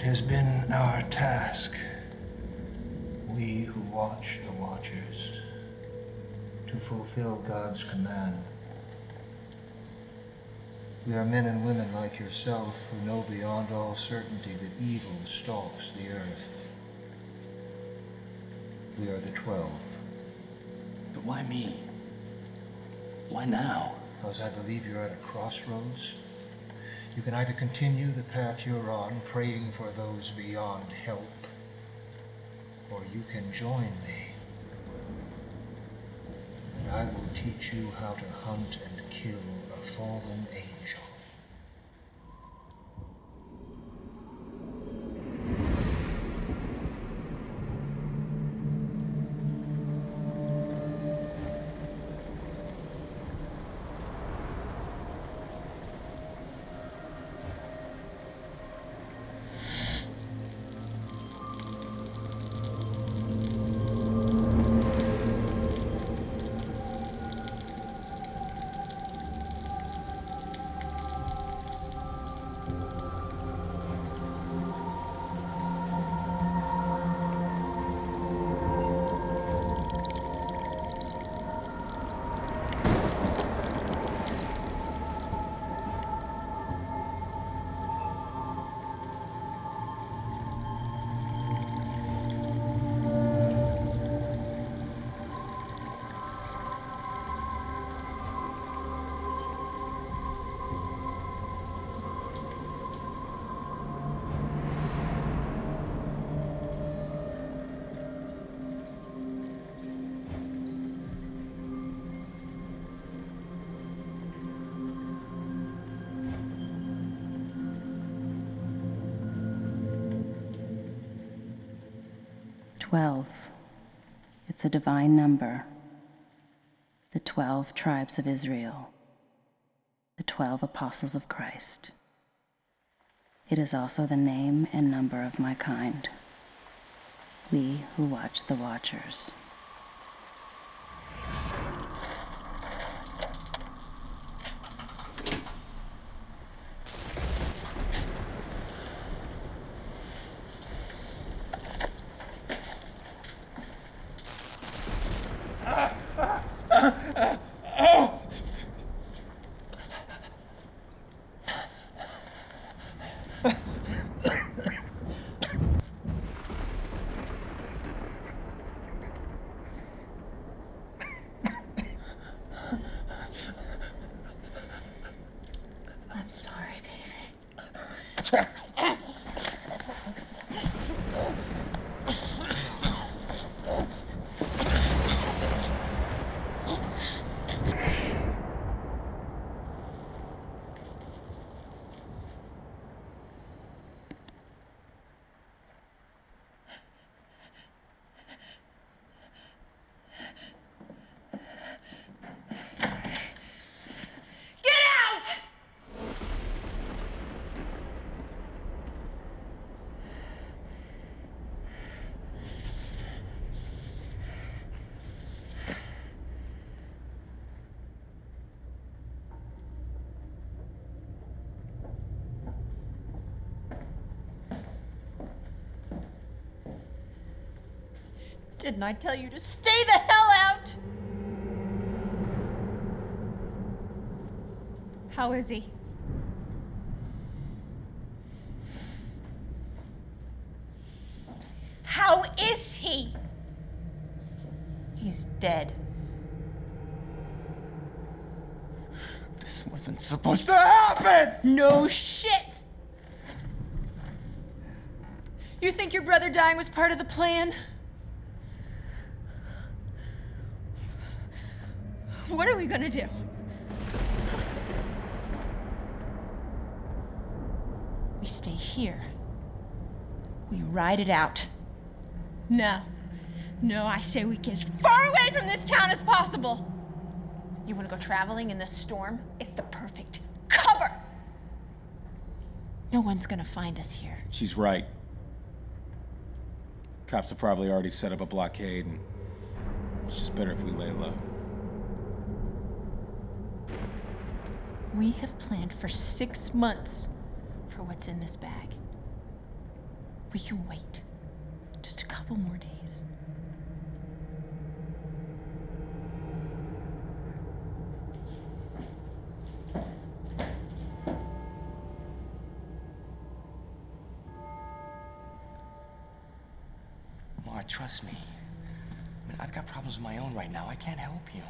has been our task, we who watch the watchers, to fulfill God's command. We are men and women like yourself who know beyond all certainty that evil stalks the earth. We are the 12. But why me? Why now? Because I believe you're at a crossroads. You can either continue the path you're on, praying for those beyond help, or you can join me. And I will teach you how to hunt and kill a fallen angel. It's a divine number. The 12 tribes of Israel. The 12 apostles of Christ. It is also the name and number of my kind. We who watch the watchers. I'm sorry, baby. Didn't I tell you to stay the hell out? How is he? How is he? He's dead. This wasn't supposed to happen! No shit! You think your brother dying was part of the plan? What are we gonna do? We stay here. We ride it out. No, I say we get as far away from this town as possible. You wanna go traveling in this storm? It's the perfect cover. No one's gonna find us here. She's right. Cops have probably already set up a blockade, and it's just better if we lay low. We have planned for 6 months for what's in this bag. We can wait. Just a couple more days. Mara, trust me. I mean, I've got problems of my own right now. I can't help you.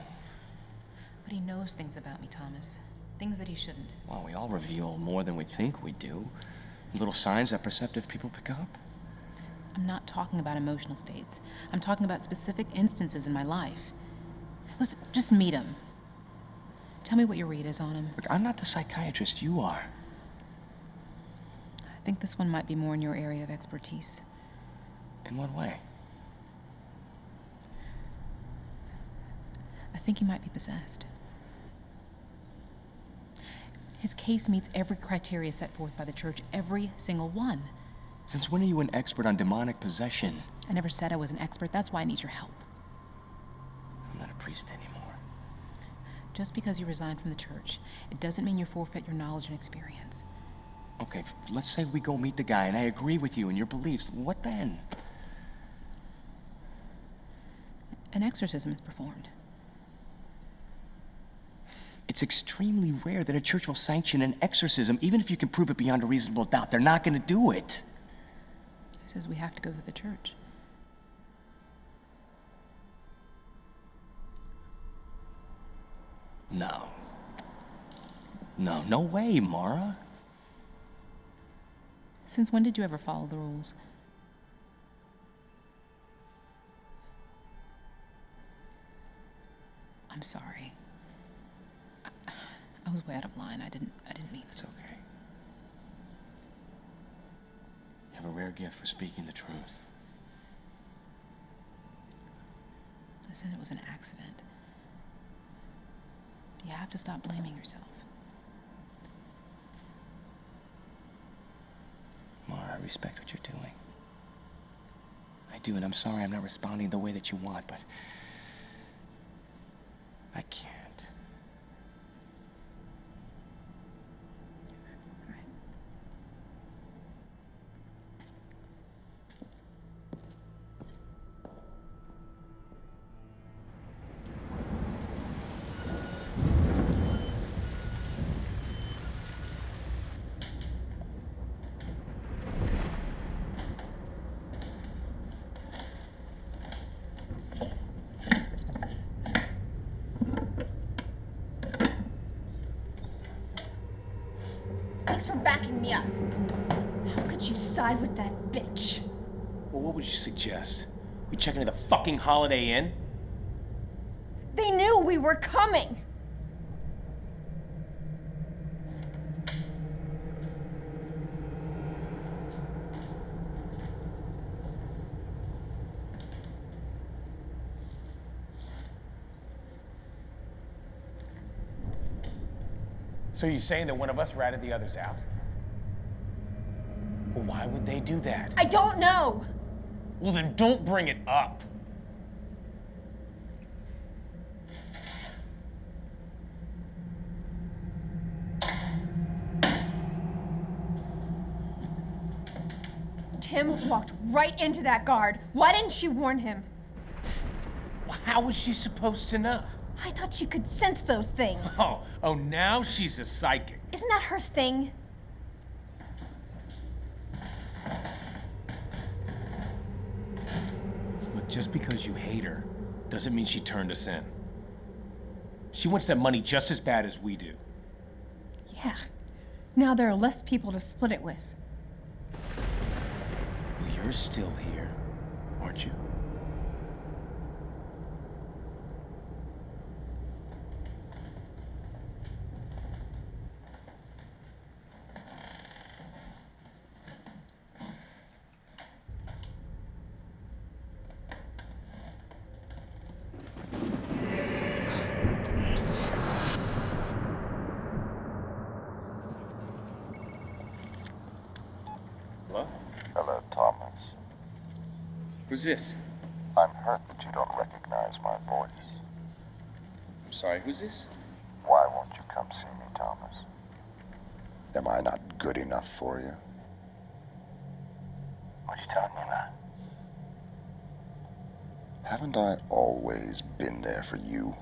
But he knows things about me, Thomas. Things that he shouldn't. Well, we all reveal more than we think we do. Little signs that perceptive people pick up. I'm not talking about emotional states. I'm talking about specific instances in my life. Let's just meet him. Tell me what your read is on him. Look, I'm not the psychiatrist you are. I think this one might be more in your area of expertise. In what way? I think he might be possessed. His case meets every criteria set forth by the church, every single one. Since when are you an expert on demonic possession? I never said I was an expert. That's why I need your help. I'm not a priest anymore. Just because you resigned from the church, it doesn't mean you forfeit your knowledge and experience. Okay, let's say we go meet the guy and I agree with you and your beliefs. What then? An exorcism is performed. It's extremely rare that a church will sanction an exorcism, even if you can prove it beyond a reasonable doubt. They're not going to do it. He says we have to go to the church. No. No way, Mara. Since when did you ever follow the rules? I'm sorry. I was way out of line. I didn't mean it. It's okay. You have a rare gift for speaking the truth. Listen, it was an accident. You have to stop blaming yourself. Mara, I respect what you're doing. I do, and I'm sorry I'm not responding the way that you want, but I can't. Thanks for backing me up. How could you side with that bitch? Well, what would you suggest? We check into the fucking Holiday Inn? They knew we were coming. So you're saying that one of us ratted the others out? Well, why would they do that? I don't know. Well, then don't bring it up. Tim walked right into that guard. Why didn't she warn him? How was she supposed to know? I thought she could sense those things. Oh, now she's a psychic. Isn't that her thing? Look, just because you hate her doesn't mean she turned us in. She wants that money just as bad as we do. Yeah. Now there are less people to split it with. Well, you're still here, aren't you? Hello? Hello, Thomas. Who's this? I'm hurt that you don't recognize my voice. I'm sorry, who's this? Why won't you come see me, Thomas? Am I not good enough for you? What you telling me about? Haven't I always been there for you?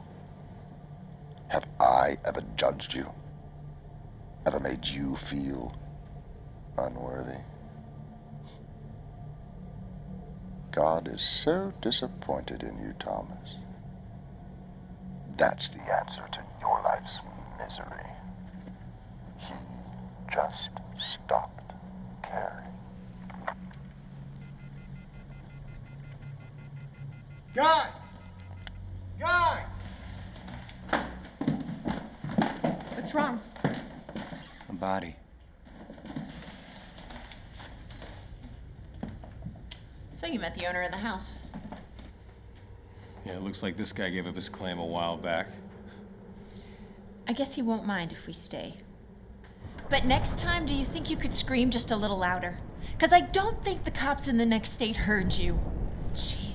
Have I ever judged you? Ever made you feel unworthy? God is so disappointed in you, Thomas. That's the answer to your life's misery. He just stopped caring. Guys! Guys! What's wrong? A body. So you met the owner of the house. Yeah, it looks like this guy gave up his claim a while back. I guess he won't mind if we stay. But next time, do you think you could scream just a little louder? Because I don't think the cops in the next state heard you. Jesus.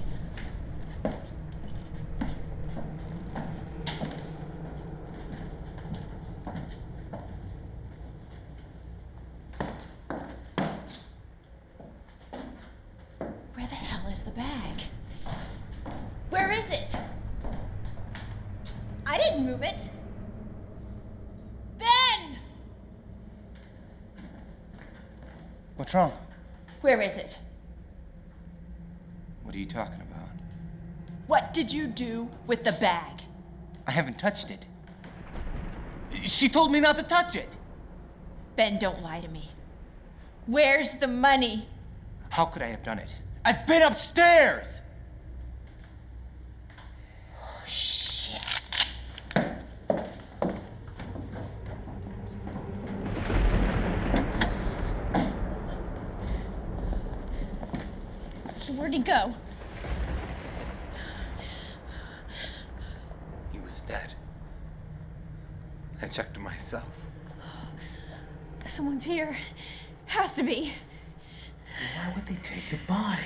Where the hell is the bag? Where is it? I didn't move it. Ben! What's wrong? Where is it? What are you talking about? What did you do with the bag? I haven't touched it. She told me not to touch it. Ben, don't lie to me. Where's the money? How could I have done it? I've been upstairs! Oh, shit. So where'd he go? He was dead. I checked him myself. Someone's here. Has to be. Why would they take the body?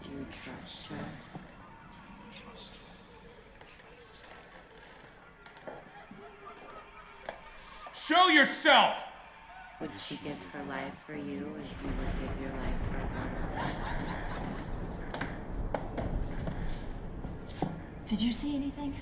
Do you trust her? Show yourself! Would she give her life for you as you would give your life for another? Did you see anything?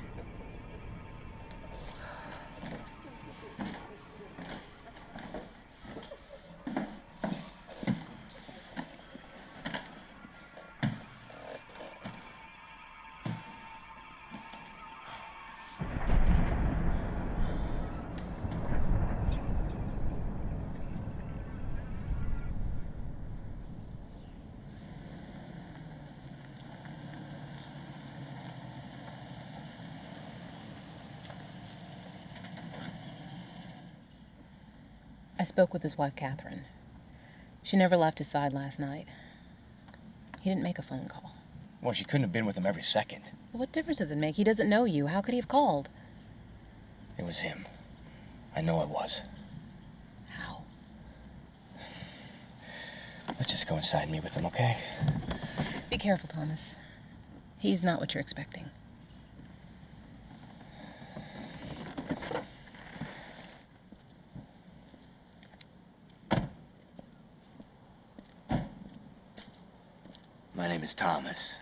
I spoke with his wife, Catherine. She never left his side last night. He didn't make a phone call. Well, she couldn't have been with him every second. What difference does it make? He doesn't know you. How could he have called? It was him. I know it was. How? Let's just go inside and meet with him, okay? Be careful, Thomas. He's not what you're expecting. My name is Thomas.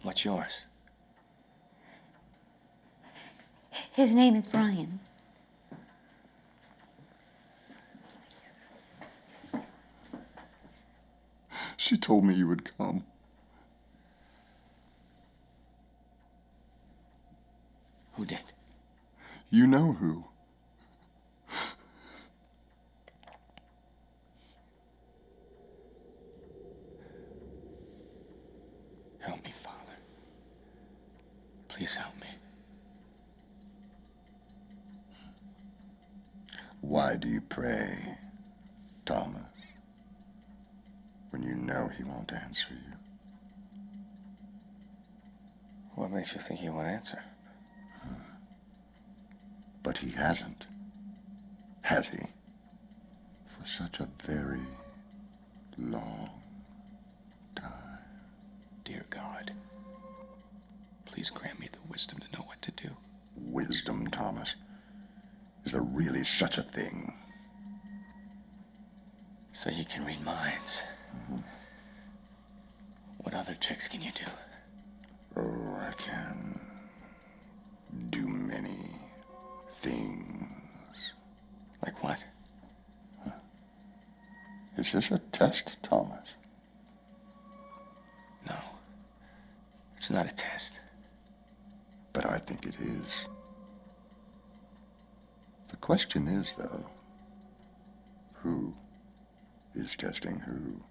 What's yours? His name is Brian. She told me you would come. Who did? You know who. Help me, Father. Please help me. Why do you pray, Thomas, when you know he won't answer you? What makes you think he won't answer? But he hasn't, has he? For such a very long time. Dear God, please grant me the wisdom to know what to do. Wisdom, Thomas? Is there really such a thing? So you can read minds. What other tricks can you do? Oh, I can do many things. Like what? Is this a test, Thomas? No. It's not a test. But I think it is. The question is, though, who is testing who?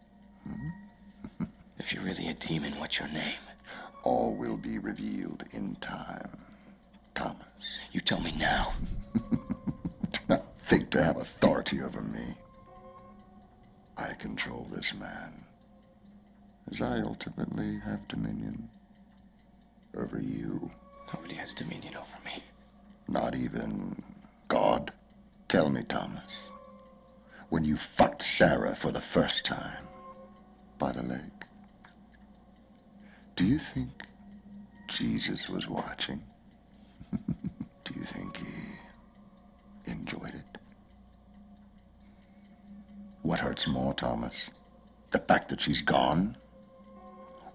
If you're really a demon, what's your name? All will be revealed in time, Thomas. You tell me now. Do not think to have authority over me. I control this man, as I ultimately have dominion over you. Nobody has dominion over me. Not even God? Tell me, Thomas, when you fucked Sarah for the first time by the lake, do you think Jesus was watching? Do you think he enjoyed it? What hurts more, Thomas? The fact that she's gone?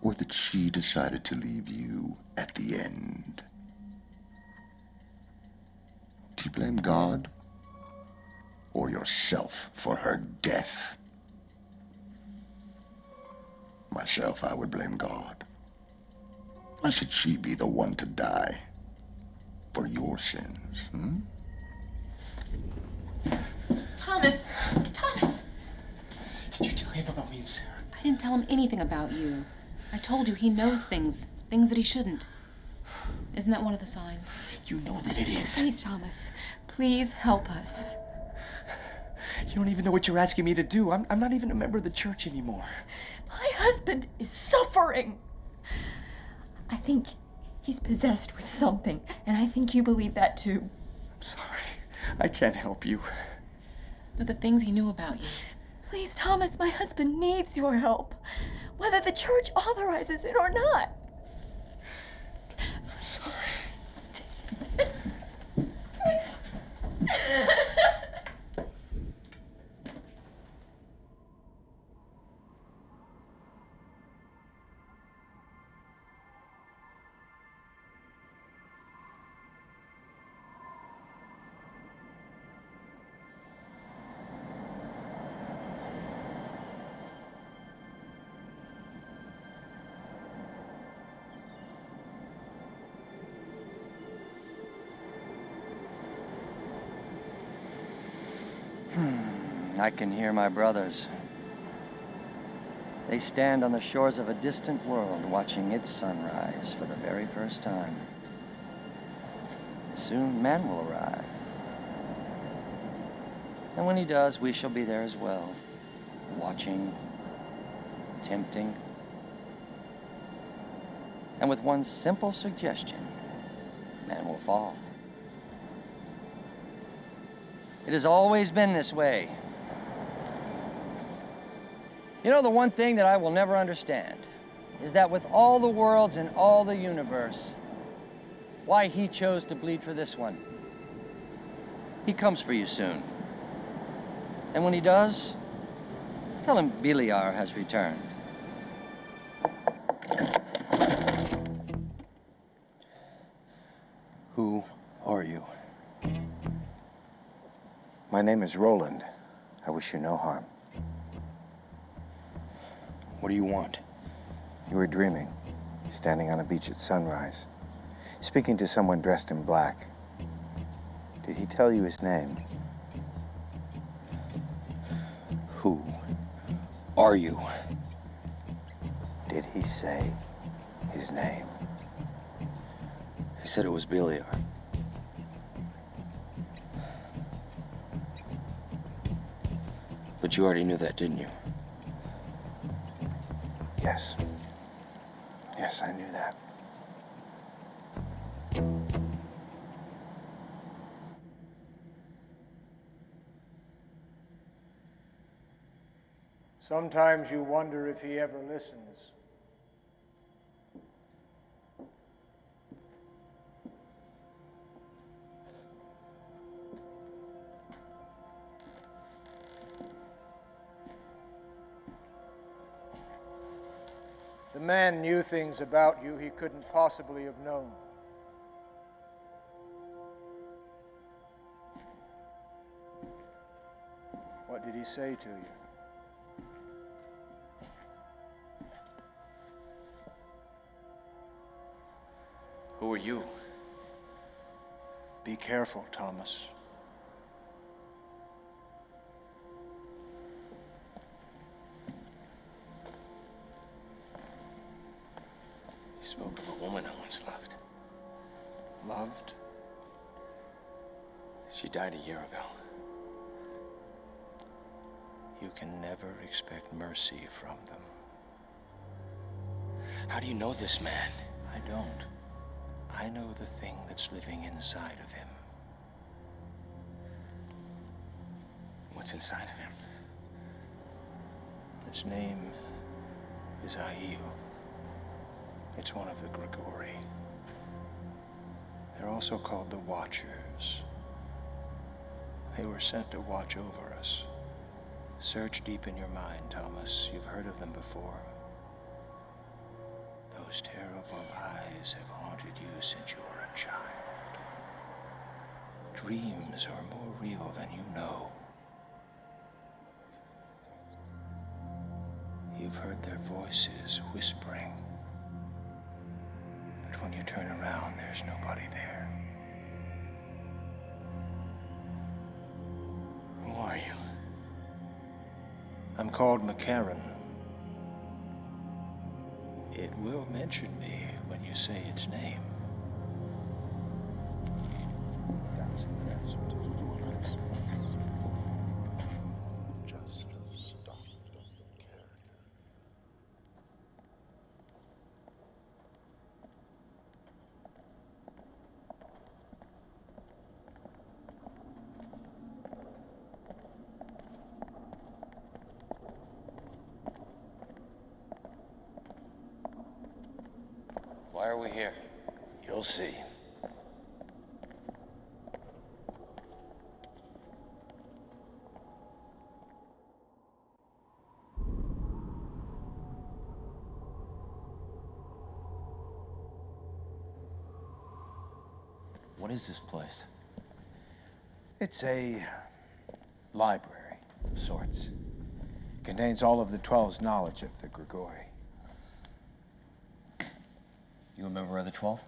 Or that she decided to leave you at the end? Do you blame God or yourself for her death? Myself, I would blame God. Why should she be the one to die for your sins? Thomas! Thomas! Did you tell him about me and Sarah? I didn't tell him anything about you. I told you he knows things that he shouldn't. Isn't that one of the signs? You know that it is. Please, Thomas. Please help us. You don't even know what you're asking me to do. I'm not even a member of the church anymore. My husband is suffering. I think he's possessed with something, and I think you believe that too. I'm sorry. I can't help you. But the things he knew about you. Please, Thomas, my husband needs your help, whether the church authorizes it or not. I'm sorry. I can hear my brothers. They stand on the shores of a distant world watching its sunrise for the very first time. Soon man will arrive. And when he does, we shall be there as well, watching, tempting. And with one simple suggestion, man will fall. It has always been this way. You know, the one thing that I will never understand is that with all the worlds and all the universe, why he chose to bleed for this one. He comes for you soon. And when he does, tell him Beliar has returned. Who are you? My name is Roland. I wish you no harm. What do you want? You were dreaming, standing on a beach at sunrise, speaking to someone dressed in black. Did he tell you his name? Who are you? Did he say his name? said it was Beliar. But you already knew that, didn't you? Yes. Yes, I knew that. Sometimes you wonder if he ever listens. The man knew things about you he couldn't possibly have known. What did he say to you? Who are you? Be careful, Thomas. He spoke of a woman I once loved. Loved? She died a year ago. You can never expect mercy from them. How do you know this man? I don't. I know the thing that's living inside of him. What's inside of him? Its name is Aiel. It's one of the Grigori. They're also called the Watchers. They were sent to watch over us. Search deep in your mind, Thomas. You've heard of them before. Those terrible eyes have haunted you since you were a child. Dreams are more real than you know. You've heard their voices whispering. But when you turn around, there's nobody there. Who are you? I'm called McCarran. It will mention me when you say its name. Why are we here? You'll see. What is this place? It's a library of sorts. Contains all of the 12's knowledge of the Grigori. You a member of the 12?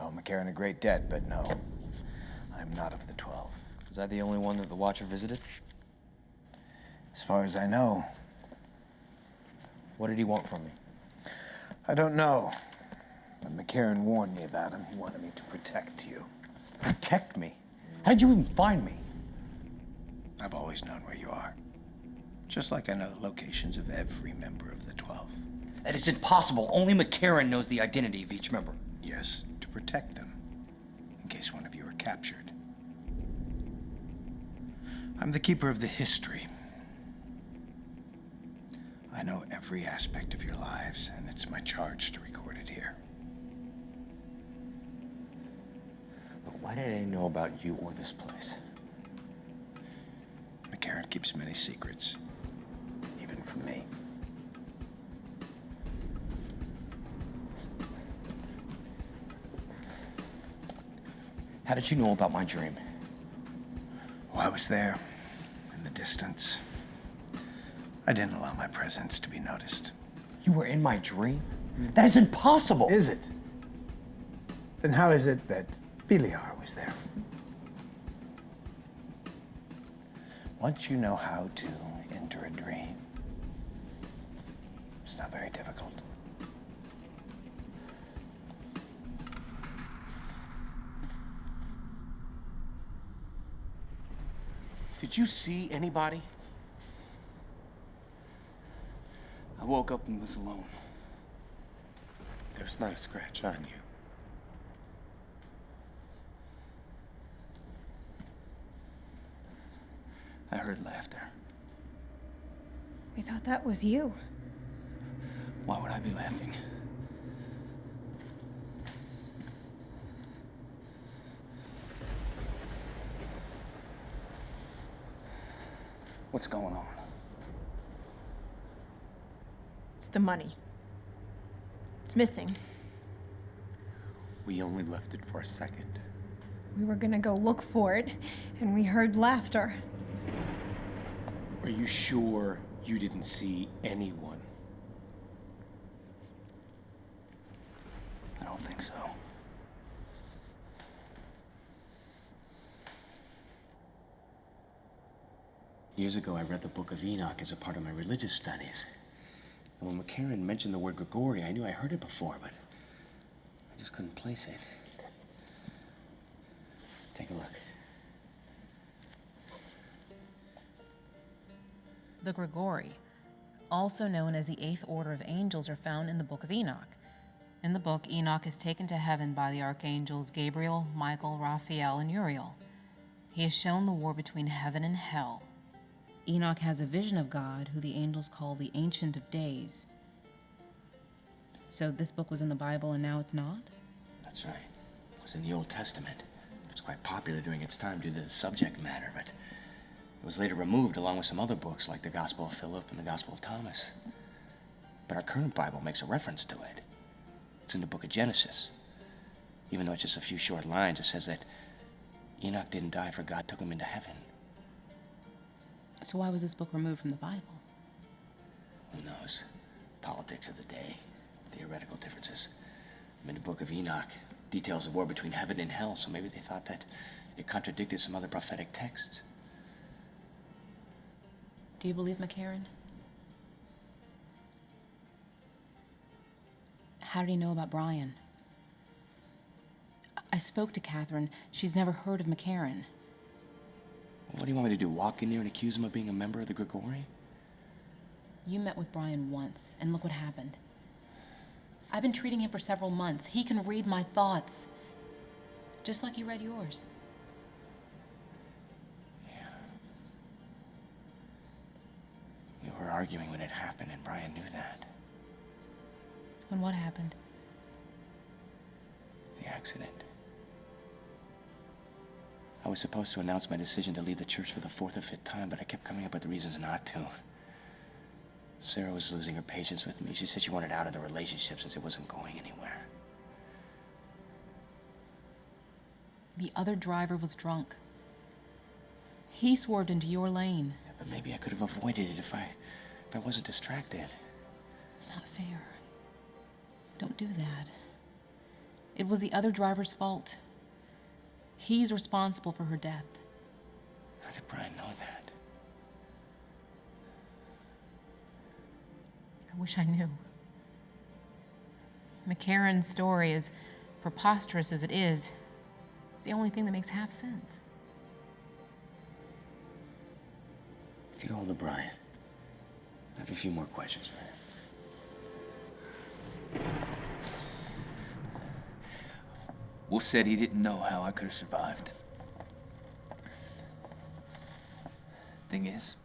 Oh, McCarran a great debt, but no. I'm not of the 12. Is that the only one that the Watcher visited? As far as I know. What did he want from me? I don't know. When McCarran warned me about him, he wanted me to protect you. Protect me? How did you even find me? I've always known where you are. Just like I know the locations of every member of the 12. That is impossible. Only McCarran knows the identity of each member. Yes, to protect them, in case one of you are captured. I'm the keeper of the history. I know every aspect of your lives, and it's my charge to record it here. But why did I know about you or this place? McCarran keeps many secrets, even from me. How did you know about my dream? Oh, I was there, in the distance. I didn't allow my presence to be noticed. You were in my dream? That is impossible! Is it? Then how is it that Beliar was there? Once you know how to enter a dream, it's not very difficult. Did you see anybody? I woke up and was alone. There's not a scratch on you. I heard laughter. We thought that was you. Why would I be laughing? What's going on? It's the money. It's missing. We only left it for a second. We were gonna go look for it, and we heard laughter. Are you sure you didn't see anyone? I don't think so. Years ago, I read the Book of Enoch as a part of my religious studies. And when McCarran mentioned the word Grigori, I knew I heard it before, but I just couldn't place it. Take a look. The Grigori, also known as the eighth order of angels, are found in the Book of Enoch. In the book, Enoch is taken to heaven by the archangels Gabriel, Michael, Raphael, and Uriel. He is shown the war between heaven and hell. Enoch has a vision of God, who the angels call the Ancient of Days. So this book was in the Bible and now it's not? That's right. It was in the Old Testament. It was quite popular during its time due to the subject matter, but it was later removed along with some other books like the Gospel of Philip and the Gospel of Thomas. But our current Bible makes a reference to it. It's in the book of Genesis. Even though it's just a few short lines, it says that Enoch didn't die, for God took him into heaven. So why was this book removed from the Bible? Who knows? Politics of the day, theoretical differences. I mean, the Book of Enoch details the war between heaven and hell, so maybe they thought that it contradicted some other prophetic texts. Do you believe McCarran? How did he know about Brian? I spoke to Catherine. She's never heard of McCarran. What do you want me to do, walk in there and accuse him of being a member of the Grigori? You met with Brian once, and look what happened. I've been treating him for several months. He can read my thoughts, just like he read yours. Yeah. We were arguing when it happened, and Brian knew that. When what happened? The accident. I was supposed to announce my decision to leave the church for the fourth or fifth time, but I kept coming up with the reasons not to. Sarah was losing her patience with me. She said she wanted out of the relationship since it wasn't going anywhere. The other driver was drunk. He swerved into your lane. Yeah, but maybe I could have avoided it if I wasn't distracted. It's not fair. Don't do that. It was the other driver's fault. He's responsible for her death. How did Brian know that? I wish I knew. McCarran's story, as preposterous as it is the only thing that makes half sense. Get hold of Brian. I have a few more questions for him. Wolf said he didn't know how I could have survived. Thing is,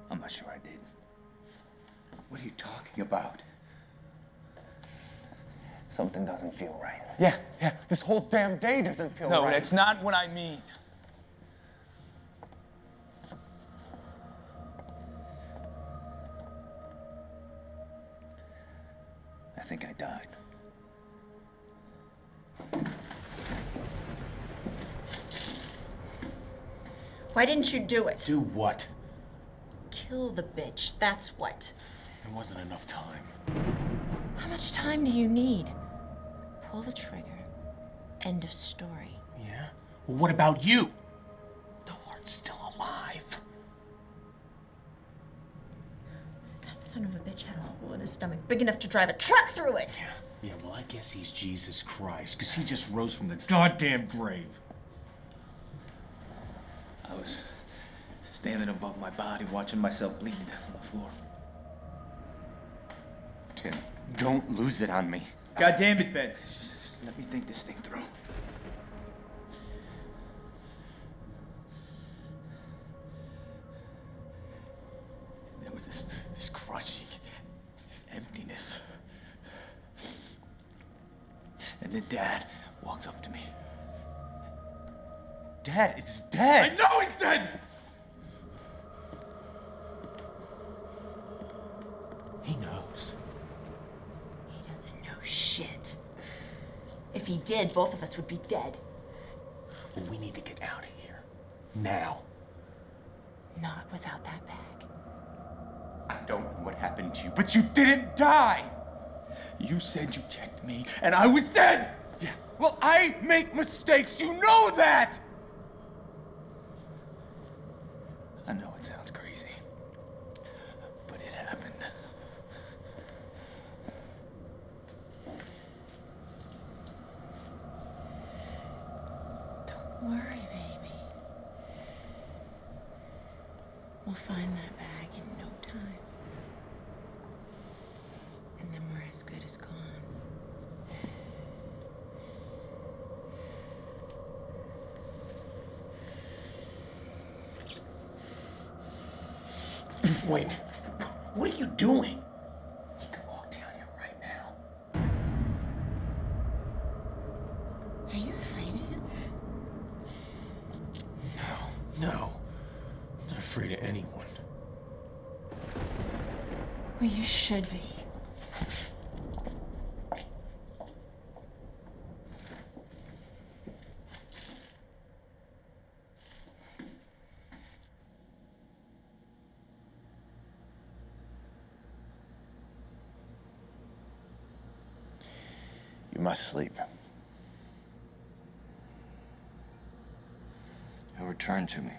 I'm not sure I did. What are you talking about? Something doesn't feel right. Yeah, this whole damn day doesn't feel right. No, that's not what I mean. I think I died. Why didn't you do it? Do what? Kill the bitch, that's what. There wasn't enough time. How much time do you need? Pull the trigger. End of story. Yeah? Well, what about you? The heart's still alive. That son of a bitch had a hole in his stomach big enough to drive a truck through it. Yeah, well, I guess he's Jesus Christ, because he just rose from the goddamn grave. I was standing above my body, watching myself bleed to death on the floor. Tim, don't lose it on me. God damn it, Ben. Just let me think this thing through. There was this crushing, this emptiness. And then Dad walks up to me. Dad, it's dead! I know he's dead! He knows. He doesn't know shit. If he did, both of us would be dead. Well, we need to get out of here. Now. Not without that bag. I don't know what happened to you, but you didn't die! You said you checked me, and I was dead! Yeah, well, I make mistakes, you know that! I know it sounds crazy, but it happened. Don't worry, baby. We'll find that bag in no time. And then we're as good as gone. Wait, what are you doing? He could walk down here right now. Are you afraid of him? No. Not afraid of anyone. Well, you should be. You must sleep. He'll return to me.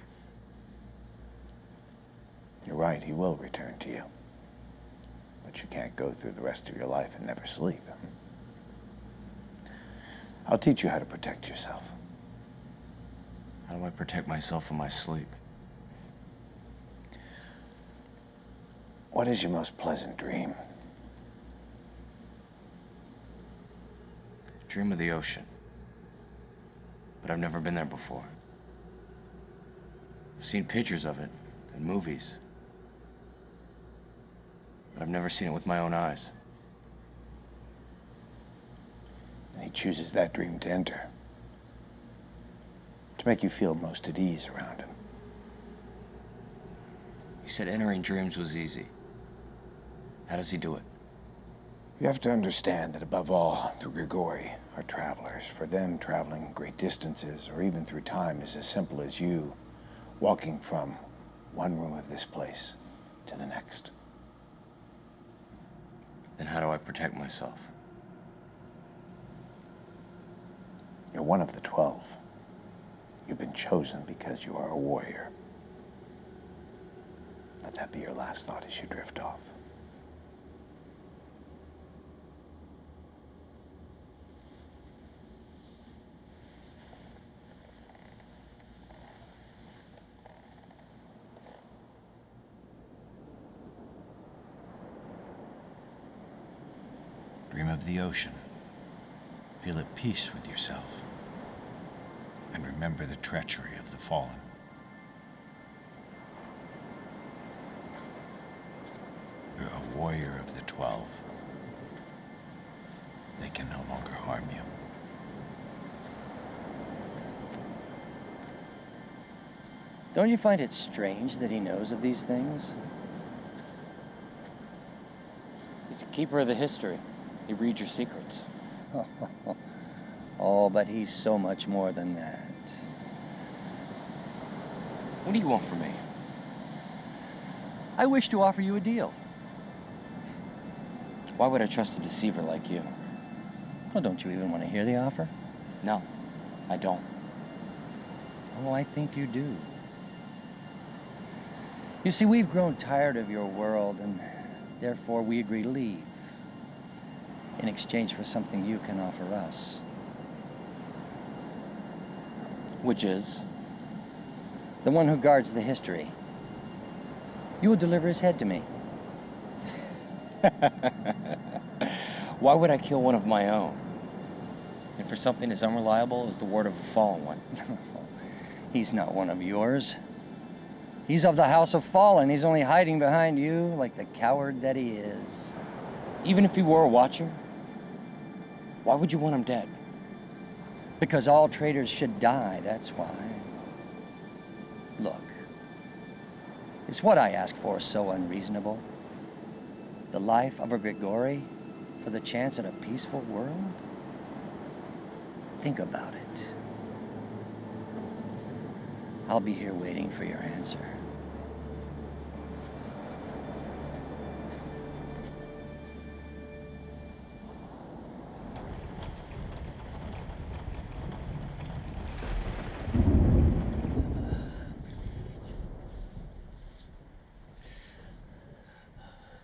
You're right, he will return to you. But you can't go through the rest of your life and never sleep. I'll teach you how to protect yourself. How do I protect myself from my sleep? What is your most pleasant dream? Dream of the ocean. But I've never been there before. I've seen pictures of it in movies. But I've never seen it with my own eyes. And he chooses that dream to enter. To make you feel most at ease around him. He said entering dreams was easy. How does he do it? You have to understand that above all, the Grigori are travelers. For them, traveling great distances or even through time is as simple as you walking from one room of this place to the next. Then how do I protect myself? You're one of the 12. You've been chosen because you are a warrior. Let that be your last thought as you drift off. Dream of the ocean. Feel at peace with yourself. And remember the treachery of the fallen. You're a warrior of the 12. They can no longer harm you. Don't you find it strange that he knows of these things? He's a keeper of the history. He reads your secrets. Oh, but he's so much more than that. What do you want from me? I wish to offer you a deal. Why would I trust a deceiver like you? Well, don't you even want to hear the offer? No, I don't. Oh, I think you do. You see, we've grown tired of your world, and therefore we agree to leave in exchange for something you can offer us. Which is? the one who guards the history. You will deliver his head to me. Why would I kill one of my own? And for something as unreliable as the word of a fallen one? He's not one of yours. He's of the House of Fallen. He's only hiding behind you like the coward that he is. Even if he were a watcher? Why would you want him dead? Because all traitors should die, that's why. Look, is what I ask for so unreasonable? The life of a Grigori for the chance at a peaceful world? Think about it. I'll be here waiting for your answer.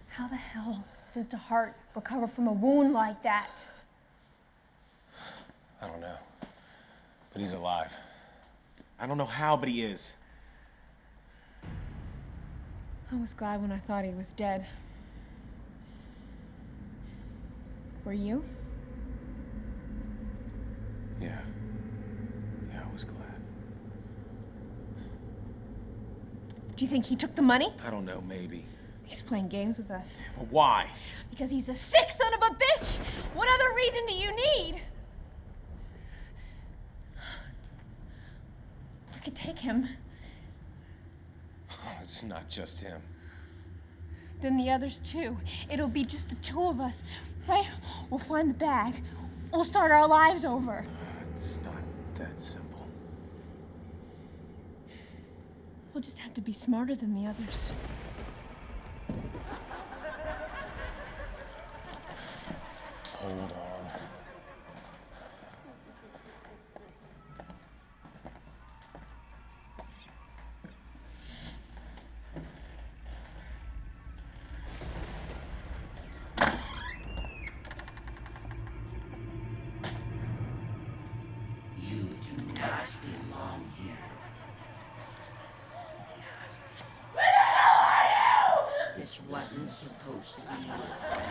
How the hell does the heart recover from a wound like that? I don't know. But he's alive. I don't know how, but he is. I was glad when I thought he was dead. Were you? Yeah. Yeah, I was glad. Do you think he took the money? I don't know, maybe. He's playing games with us. But why? Because he's a sick son of a bitch! What other reason do you need? We could take him. Oh, it's not just him. Then the others too. It'll be just the two of us, right? We'll find the bag. We'll start our lives over. It's not that simple. We'll just have to be smarter than the others. Hold on. You do not belong here. Where the hell are you? This wasn't supposed to be your friend.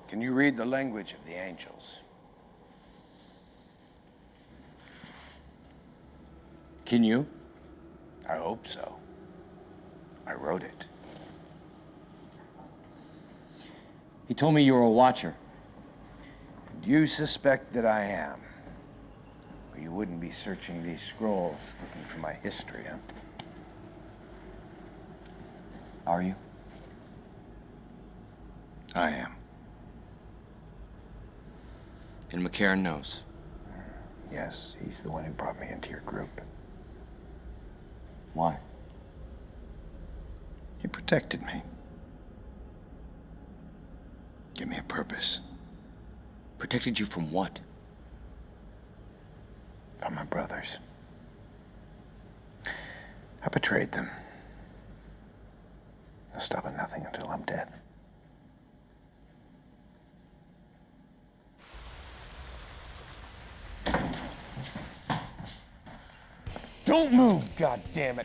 Can you read the language of the angels? Can you? I hope so. I wrote it. He told me you were a watcher. And you suspect that I am. Or you wouldn't be searching these scrolls looking for my history, huh? Are you? I am. And McCarran knows. Yes, he's the one who brought me into your group. Why? He protected me. Give me a purpose. Protected you from what? From my brothers. I betrayed them. They'll stop at nothing until I'm dead. Don't move, goddammit!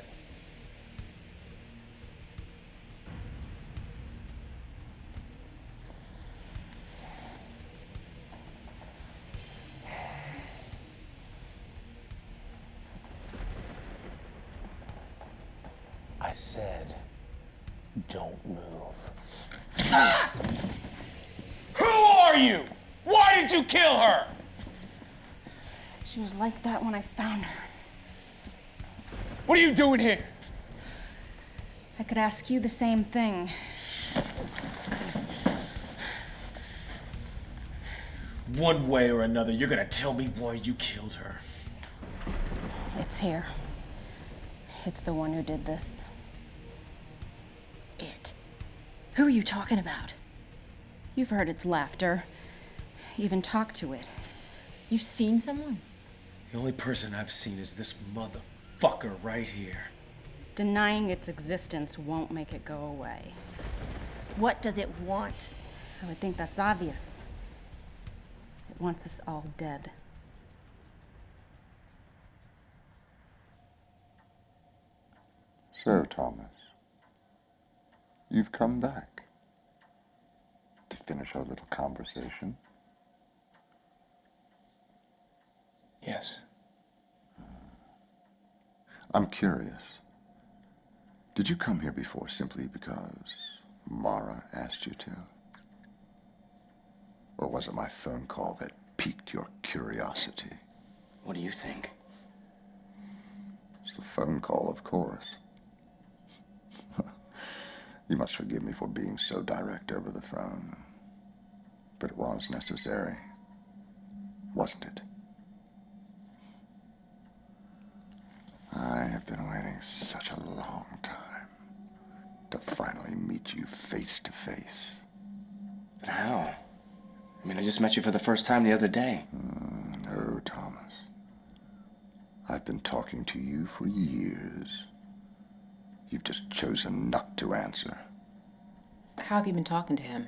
I said, don't move. Who are you? Why did you kill her? She was like that when I found her. What are you doing here? I could ask you the same thing. One way or another, you're gonna tell me why you killed her. It's here. It's the one who did this. It? Who are you talking about? You've heard its laughter. Even talked to it. You've seen someone? The only person I've seen is this motherfucker right here. Denying its existence won't make it go away. What does it want? I would think that's obvious. It wants us all dead. So, Thomas, you've come back to finish our little conversation. Yes. I'm curious. Did you come here before simply because Mara asked you to? Or was it my phone call that piqued your curiosity? What do you think? It's the phone call, of course. You must forgive me for being so direct over the phone. But it was necessary, wasn't it? I have been waiting such a long time to finally meet you face to face. But how? I mean, I just met you for the first time the other day. No, Thomas. I've been talking to you for years. You've just chosen not to answer. How have you been talking to him?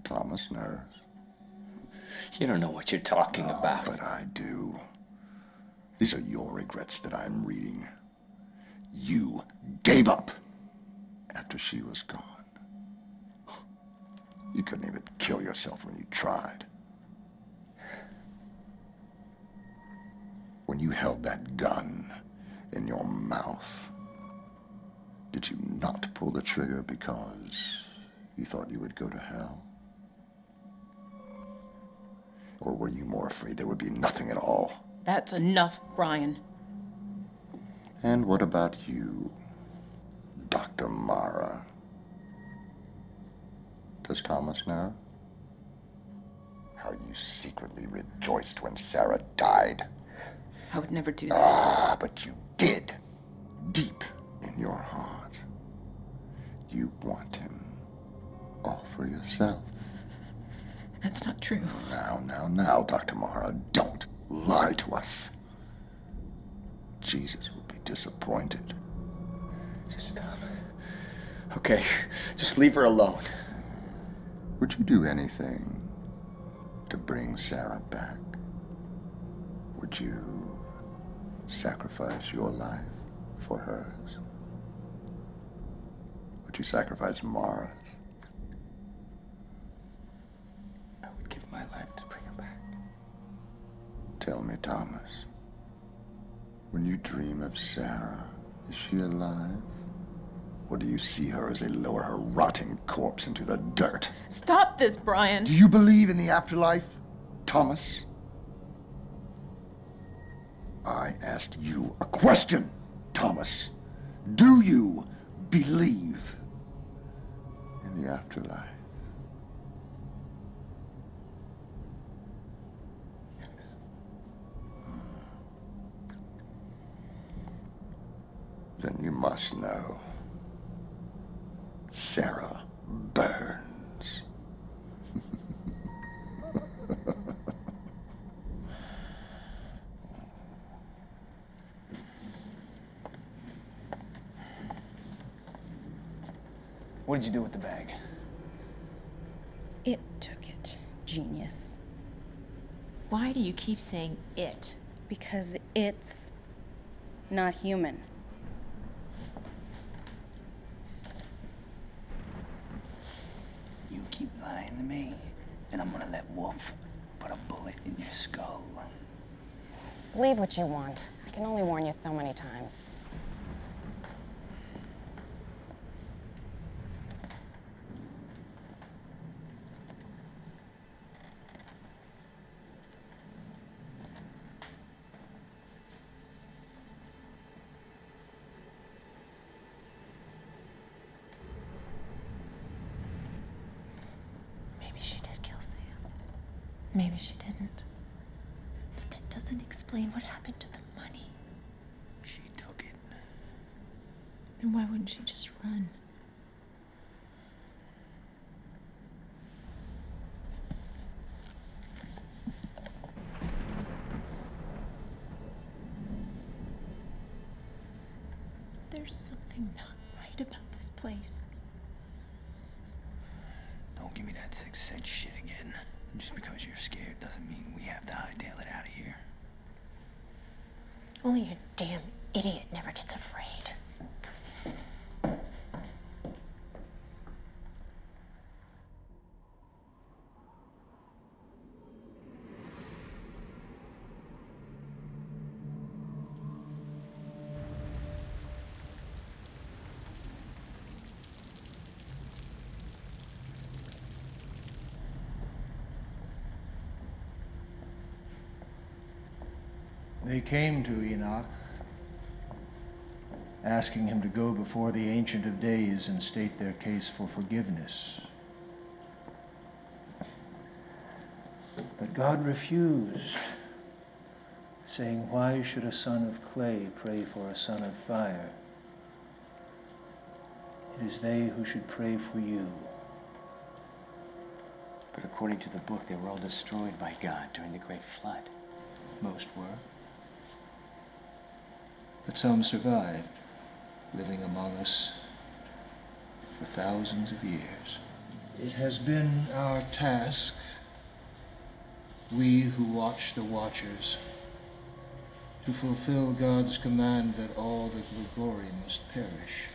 Thomas knows. You don't know what you're talking about. But I do. These are your regrets that I'm reading. You gave up after she was gone. You couldn't even kill yourself when you tried. When you held that gun in your mouth, did you not pull the trigger because you thought you would go to hell? Or were you more afraid there would be nothing at all? That's enough, Brian. And what about you, Dr. Mara? Does Thomas know? How you secretly rejoiced when Sarah died? I would never do that. Ah, but you did. Deep in your heart. You want him all for yourself. That's not true. Now, Dr. Mara, don't lie to us. Jesus will be disappointed. Just stop. Okay, just leave her alone. Would you do anything to bring Sarah back? Would you sacrifice your life for hers? Would you sacrifice Mara's? I would give my life to bring her back. Tell me, Thomas, when you dream of Sarah, is she alive? Or do you see her as they lower her rotting corpse into the dirt? Stop this, Brian. Do you believe in the afterlife, Thomas? I asked you a question, Thomas. Do you believe in the afterlife? Yes. Then you must know. Sarah burns. What did you do with the bag? It took it. Genius. Why do you keep saying it? Because it's not human. You keep lying to me, and I'm gonna let Wolf put a bullet in your skull. Believe what you want. I can only warn you so many times. Maybe she did kill Sam. Maybe she didn't. But that doesn't explain what happened to the money. She took it. Then why wouldn't she just run? There's something not place. Don't give me that 6th sense shit again. Just because you're scared doesn't mean we have to hightail it out of here. Only a damn idiot never gets afraid. They came to Enoch, asking him to go before the Ancient of Days and state their case for forgiveness. But God refused, saying, "Why should a son of clay pray for a son of fire? It is they who should pray for you." But according to the book, they were all destroyed by God during the Great Flood. Most were. But some survived, living among us for thousands of years. It has been our task, we who watch the watchers, to fulfill God's command that all the Grigori must perish.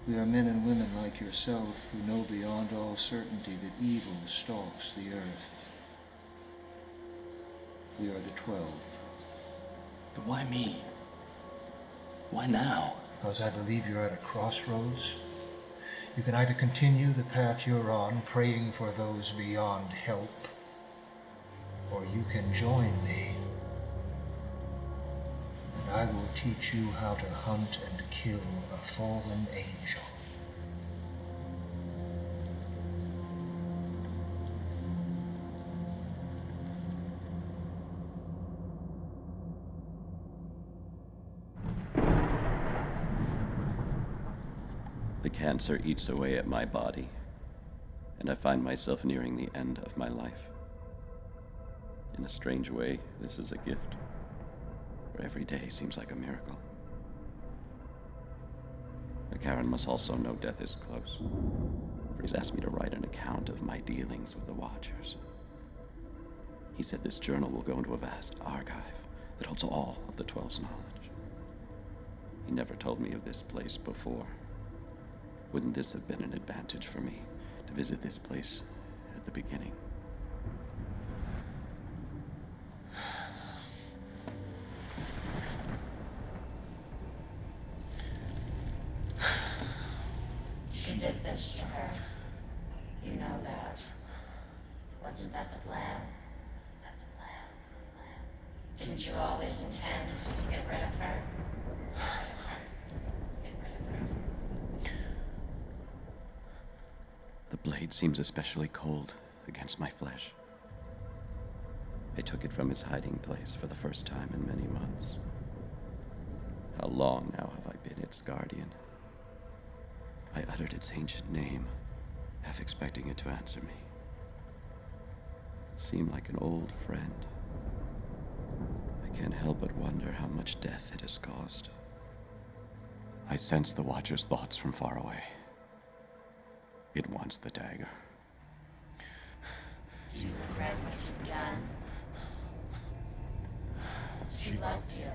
We are men and women like yourself who know beyond all certainty that evil stalks the earth. We are the 12. But why me? Why now? Because I believe you're at a crossroads. You can either continue the path you're on, praying for those beyond help, or you can join me. And I will teach you how to hunt and kill a fallen angel. The cancer eats away at my body, and I find myself nearing the end of my life. In a strange way, this is a gift, where every day seems like a miracle. The Karen must also know death is close, for he's asked me to write an account of my dealings with the Watchers. He said this journal will go into a vast archive that holds all of the 12's knowledge. He never told me of this place before. Wouldn't this have been an advantage for me, to visit this place at the beginning? You did this to her. You know that. Wasn't that the plan? Didn't you always intend to get rid of her? The blade seems especially cold against my flesh. I took it from its hiding place for the first time in many months. How long now have I been its guardian? I uttered its ancient name, half expecting it to answer me. It seemed like an old friend. I can't help but wonder how much death it has caused. I sense the Watcher's thoughts from far away. It wants the dagger. Do you regret what you've done? She loved you,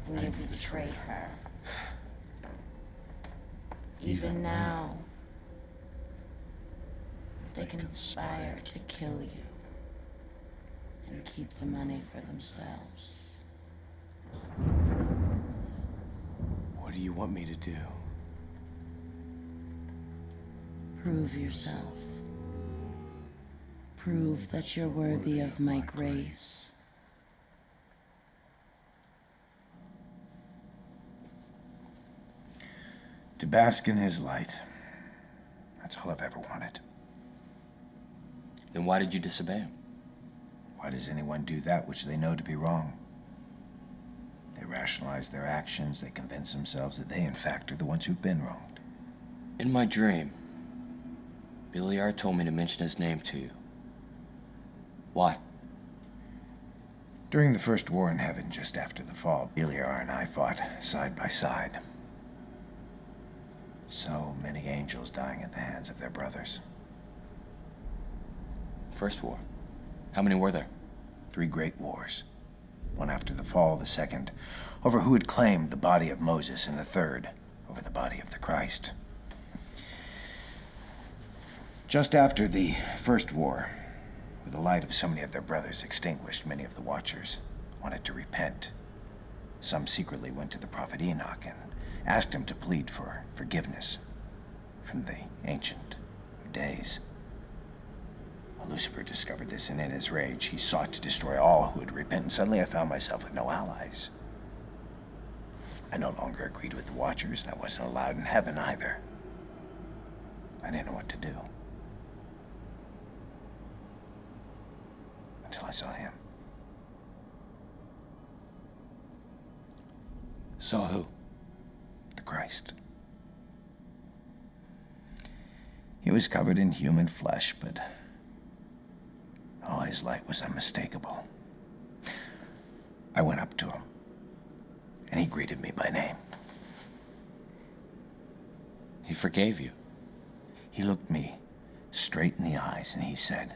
and you betrayed her. Even now, they conspire to kill you and keep the money for themselves. What do you want me to do? Prove yourself. Prove that you're worthy of my grace. To bask in his light. That's all I've ever wanted. Then why did you disobey him? Why does anyone do that which they know to be wrong? They rationalize their actions, they convince themselves that they, in fact, are the ones who've been wronged. In my dream, Biliar told me to mention his name to you. Why? During the first war in heaven, just after the fall, Beliar and I fought side by side. So many angels dying at the hands of their brothers. First war? How many were there? 3 great wars. One after the fall, the second over who had claimed the body of Moses, and the third over the body of the Christ. Just after the first war, with the light of so many of their brothers extinguished, many of the Watchers wanted to repent. Some secretly went to the prophet Enoch and asked him to plead for forgiveness from the Ancient of Days. Lucifer discovered this, and in his rage, he sought to destroy all who would repent, and suddenly I found myself with no allies. I no longer agreed with the Watchers, and I wasn't allowed in heaven either. I didn't know what to do. Until I saw him. Saw who? The Christ. He was covered in human flesh, but his light was unmistakable. I went up to him, and he greeted me by name. He forgave you? He looked me straight in the eyes, and he said,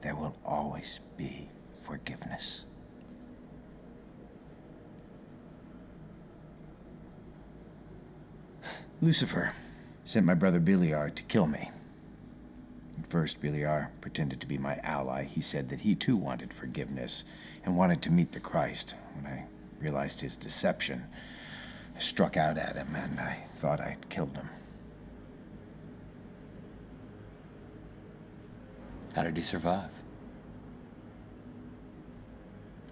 "There will always be forgiveness." Lucifer sent my brother Beliar to kill me. At first, Beliar pretended to be my ally. He said that he too wanted forgiveness and wanted to meet the Christ. When I realized his deception, I struck out at him, and I thought I'd killed him. How did he survive?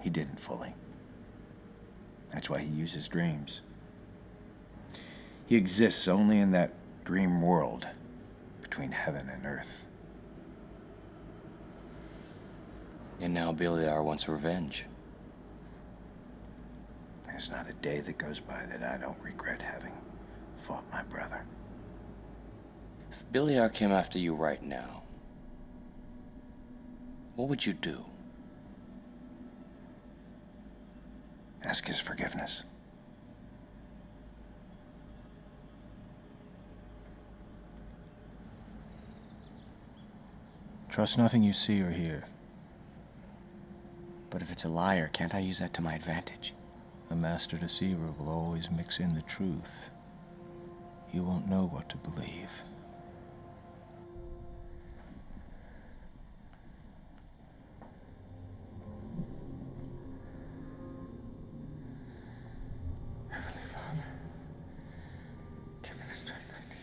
He didn't fully. That's why he uses dreams. He exists only in that dream world between heaven and earth. And now Beliar wants revenge. There's not a day that goes by that I don't regret having fought my brother. If Beliar came after you right now, what would you do? Ask his forgiveness. Trust nothing you see or hear. But if it's a liar, can't I use that to my advantage? The master deceiver will always mix in the truth. You won't know what to believe. Heavenly Father, give me the strength I need.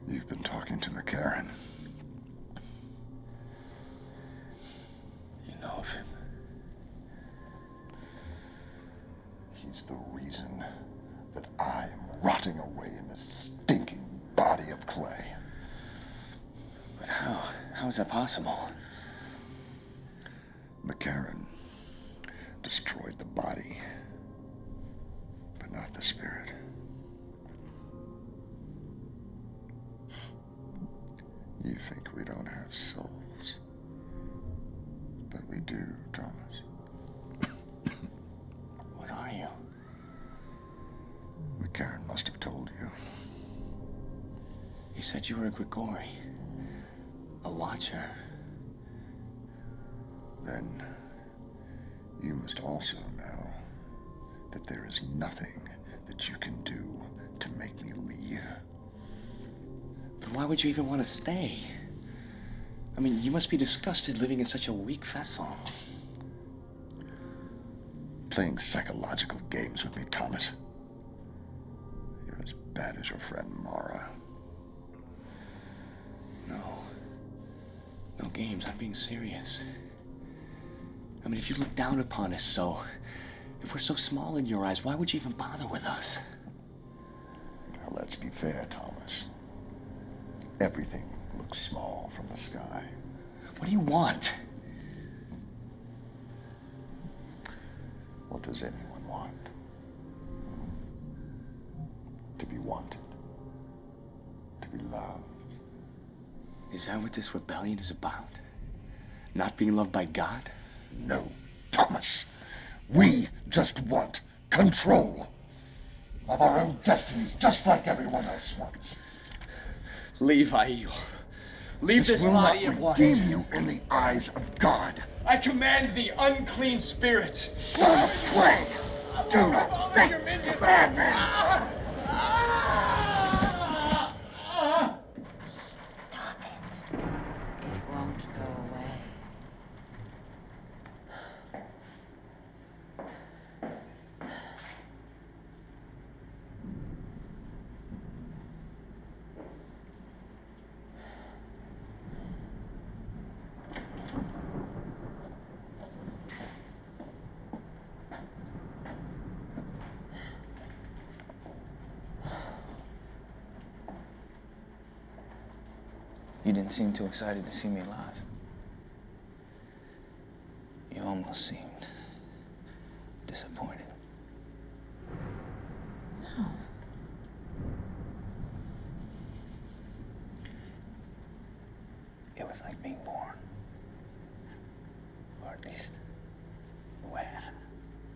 You've been talking to McCarran. You know of him? He's the reason that I am rotting away in this stinking body of clay. But how? How is that possible? McCarran destroyed the body, but not the spirit. You think we don't have souls, but we do, Thomas. What are you? McCarran must have told you. He said you were a Grigori, a Watcher. Then you must also know that there is nothing that you can do to make me leave. But why would you even want to stay? I mean, you must be disgusted living in such a weak vessel. Playing psychological games with me, Thomas. You're as bad as your friend Mara. No games, I'm being serious. I mean, if you look down upon us so, If we're so small in your eyes, why would you even bother with us? Now, let's be fair, Thomas. Everything looks small from the sky. What do you want? What does anyone want? To be wanted. To be loved. Is that what this rebellion is about? Not being loved by God? No, Thomas. We just want control of our own destinies, just like everyone else wants. Leave, Aiel. Leave this will body not at once. redeem you in the eyes of God. I command the unclean spirits. Son of prey, do not think to command me. Stop it. It won't go away. You didn't seem too excited to see me alive. You almost seemed disappointed. No. It was like being born. Or at least the way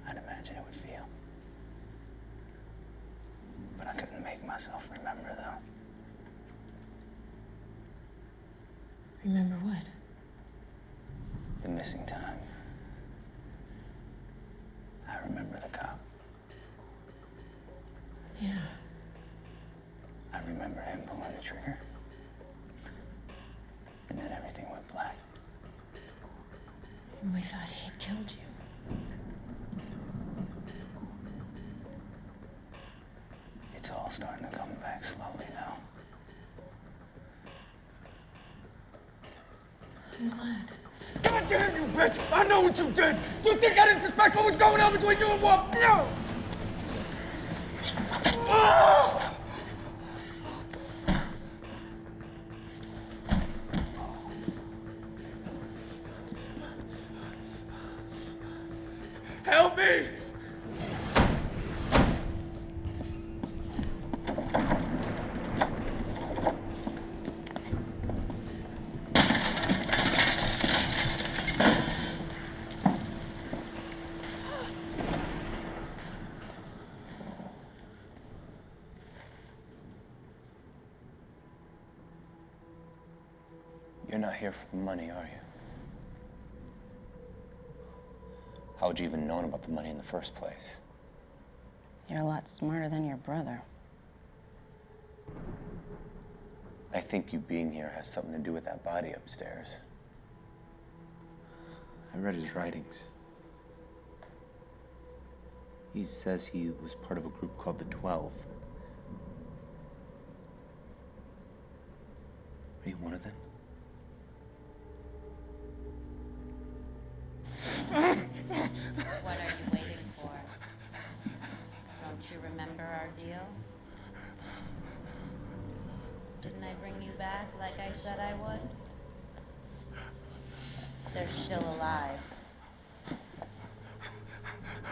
I'd imagine it would feel. But I couldn't make myself remember, though. Remember what? The missing time. I remember the cop. Yeah. I remember him pulling the trigger. And then everything went black. And we thought he had killed you. It's all starting to come back slowly now. I'm glad. God damn you, bitch! I know what you did! You think I didn't suspect what was going on between you and Walt? No! Help me! You're not here for the money, are you? How would you even known about the money in the first place? You're a lot smarter than your brother. I think you being here has something to do with that body upstairs. I read his writings. He says he was part of a group called the 12. Are you one of them? What are you waiting for? Don't you remember our deal? Didn't I bring you back like I said I would? They're still alive.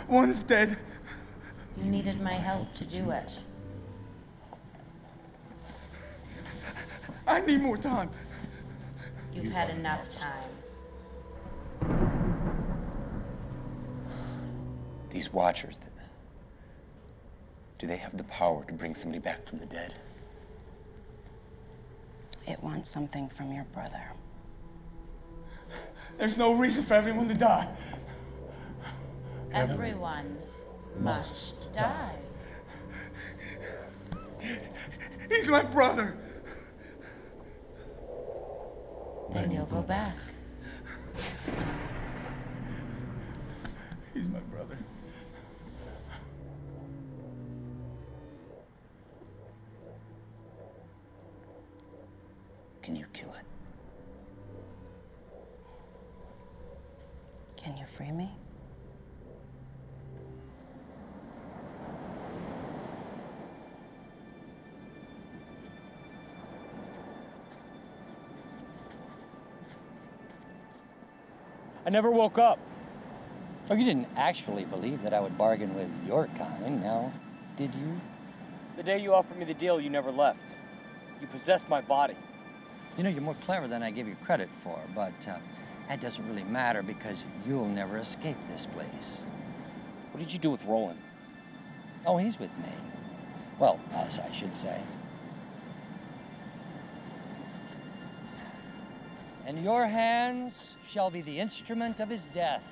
One's dead. You needed my help to do it. I need more time. You've had enough time. These Watchers, do they have the power to bring somebody back from the dead? It wants something from your brother. There's no reason for everyone to die. Everyone must die. He's my brother. Then you'll go back. He's my brother. Can you kill it? Can you free me? I never woke up. Oh, you didn't actually believe that I would bargain with your kind, now, did you? The day you offered me the deal, you never left. You possessed my body. You know, you're more clever than I give you credit for, but that doesn't really matter because you'll never escape this place. What did you do with Roland? Oh, he's with me. Well, us, I should say. And your hands shall be the instrument of his death.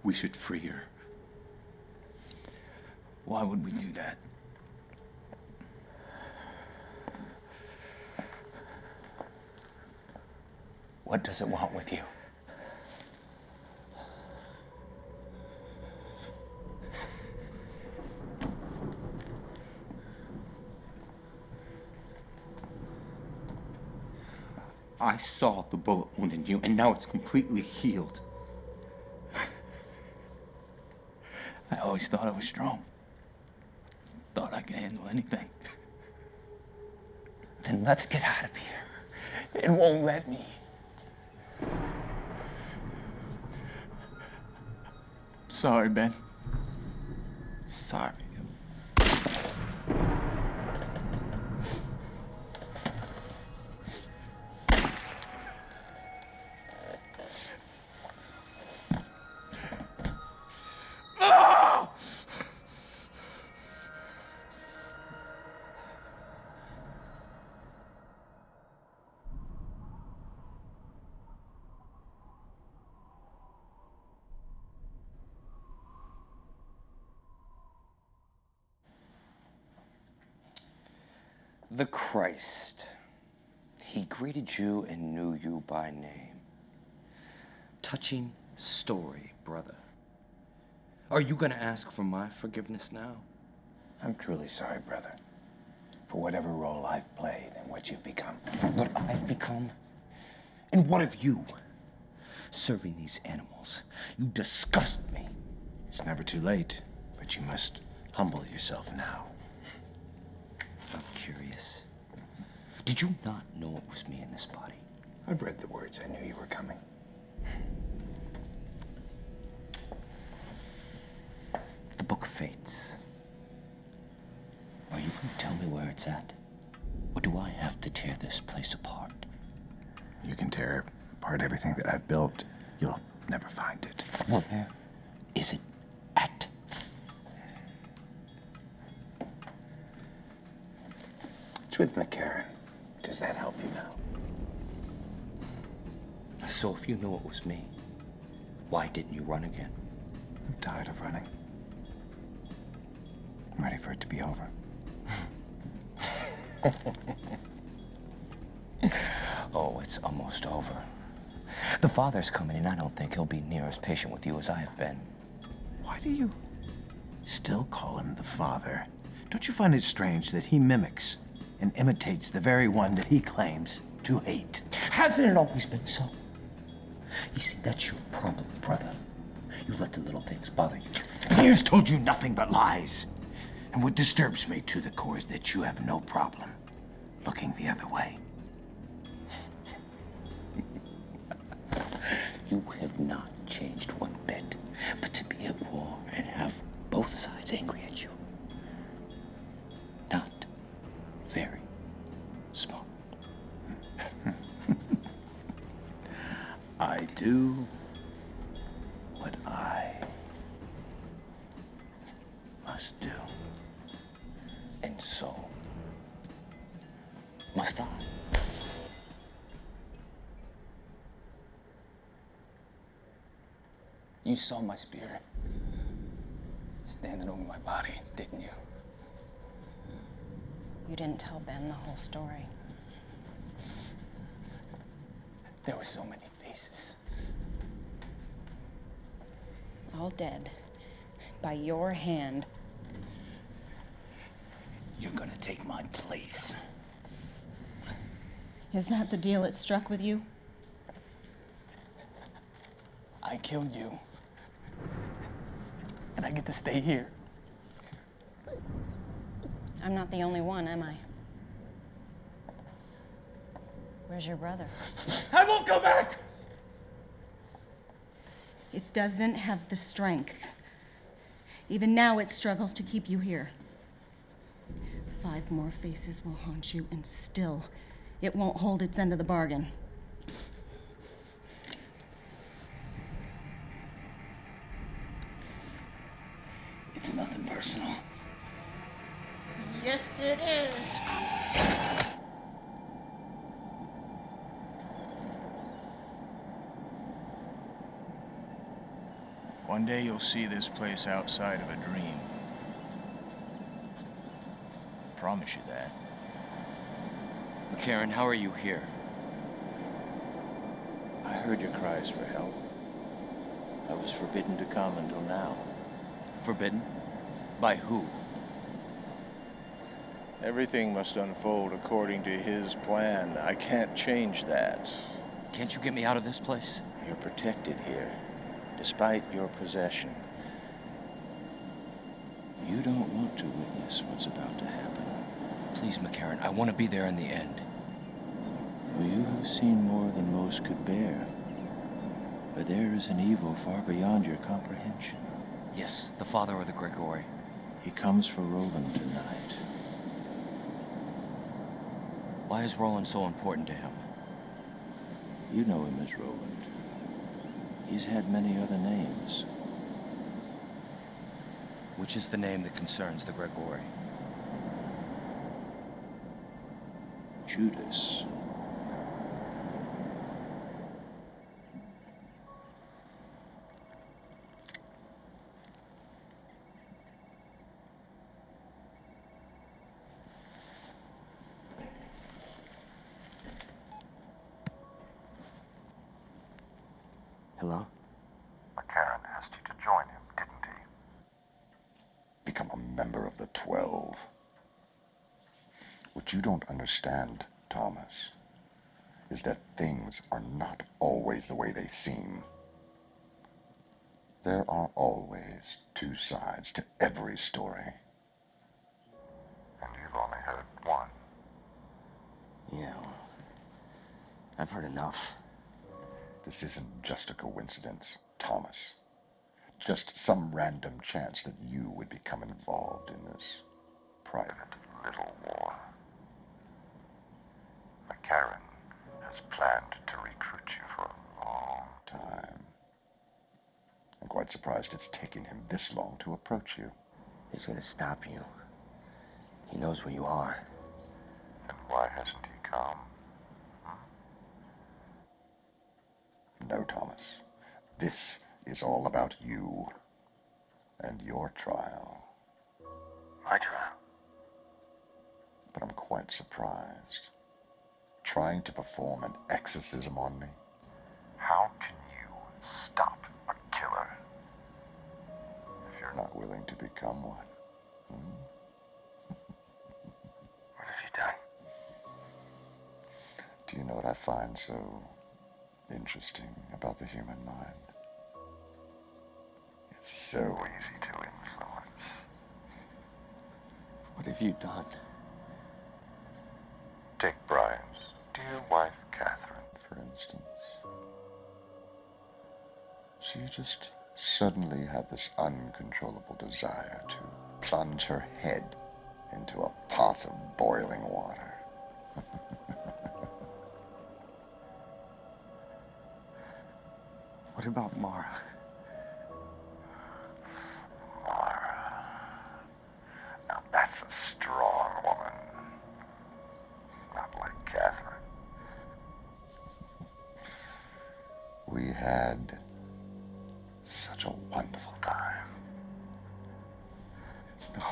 We should free her. Why would we do that? What does it want with you? I saw the bullet wound in you, and now it's completely healed. I always thought I was strong. Thought I could handle anything. Then let's get out of here. It won't let me. Sorry, Ben. Sorry. The Christ. He greeted you and knew you by name. Touching story, brother. Are you gonna ask for my forgiveness now? I'm truly sorry, brother, for whatever role I've played and what you've become. What I've become? And what of you? Serving these animals. You disgust me. It's never too late, but you must humble yourself now. I'm curious. Did you not know it was me in this body? I've read the words. I knew you were coming. The Book of Fates. Are you going to tell me where it's at? Or do I have to tear this place apart? You can tear apart everything that I've built. You'll never find it. Where is it at? It's with McCarran. Does that help you now? So if you knew it was me, why didn't you run again? I'm tired of running. I'm ready for it to be over. Oh, it's almost over. The Father's coming, and I don't think he'll be near as patient with you as I have been. Why do you still call him the Father? Don't you find it strange that he mimics and imitates the very one that he claims to hate? Hasn't it always been so? You see, that's your problem, brother. You let the little things bother you. He has told you nothing but lies. And what disturbs me to the core is that you have no problem looking the other way. You have not changed one bit, but to be at war and have both sides angry at you. Not very smart. I do what I must do. And so must I. You saw my spirit standing over my body, didn't you? You didn't tell Ben the whole story. There were so many faces. All dead. By your hand. You're gonna take my place. Is that the deal it struck with you? I killed you. And I get to stay here. I'm not the only one, am I? Where's your brother? I won't go back! It doesn't have the strength. Even now, it struggles to keep you here. 5 more faces will haunt you, and still, it won't hold its end of the bargain. It's nothing personal. Yes, it is. One day you'll see this place outside of a dream. I promise you that. Karen, how are you here? I heard your cries for help. I was forbidden to come until now. Forbidden? By who? Everything must unfold according to his plan. I can't change that. Can't you get me out of this place? You're protected here, despite your possession. You don't want to witness what's about to happen. Please, McCarran, I want to be there in the end. Well, you have seen more than most could bear. But there is an evil far beyond your comprehension. Yes, the father of the Grigori. He comes for Roland tonight. Why is Roland so important to him? You know him as Roland. He's had many other names. Which is the name that concerns the Grigori? Judas. Hello? McCarran asked you to join him, didn't he? Become a member of the 12. What you don't understand, Thomas, is that things are not always the way they seem. There are always 2 sides to every story. And you've only heard one. Yeah, well, I've heard enough. This isn't just a coincidence, Thomas. Just some random chance that you would become involved in this private little war. McCarran has planned to recruit you for a long time. I'm quite surprised it's taken him this long to approach you. He's gonna stop you. He knows where you are. And why hasn't he come? No, Thomas. This is all about you and your trial. My trial? But I'm quite surprised. Trying to perform an exorcism on me? How can you stop a killer if you're not willing to become one? What have you done? Do you know what I find so interesting about the human mind? It's so easy to influence. What have you done? Take Brian's dear wife, Catherine, for instance. She just suddenly had this uncontrollable desire to plunge her head into a pot of boiling water. What about Mara? Mara. Now that's a strong woman. Not like Catherine. We had such a wonderful time. No.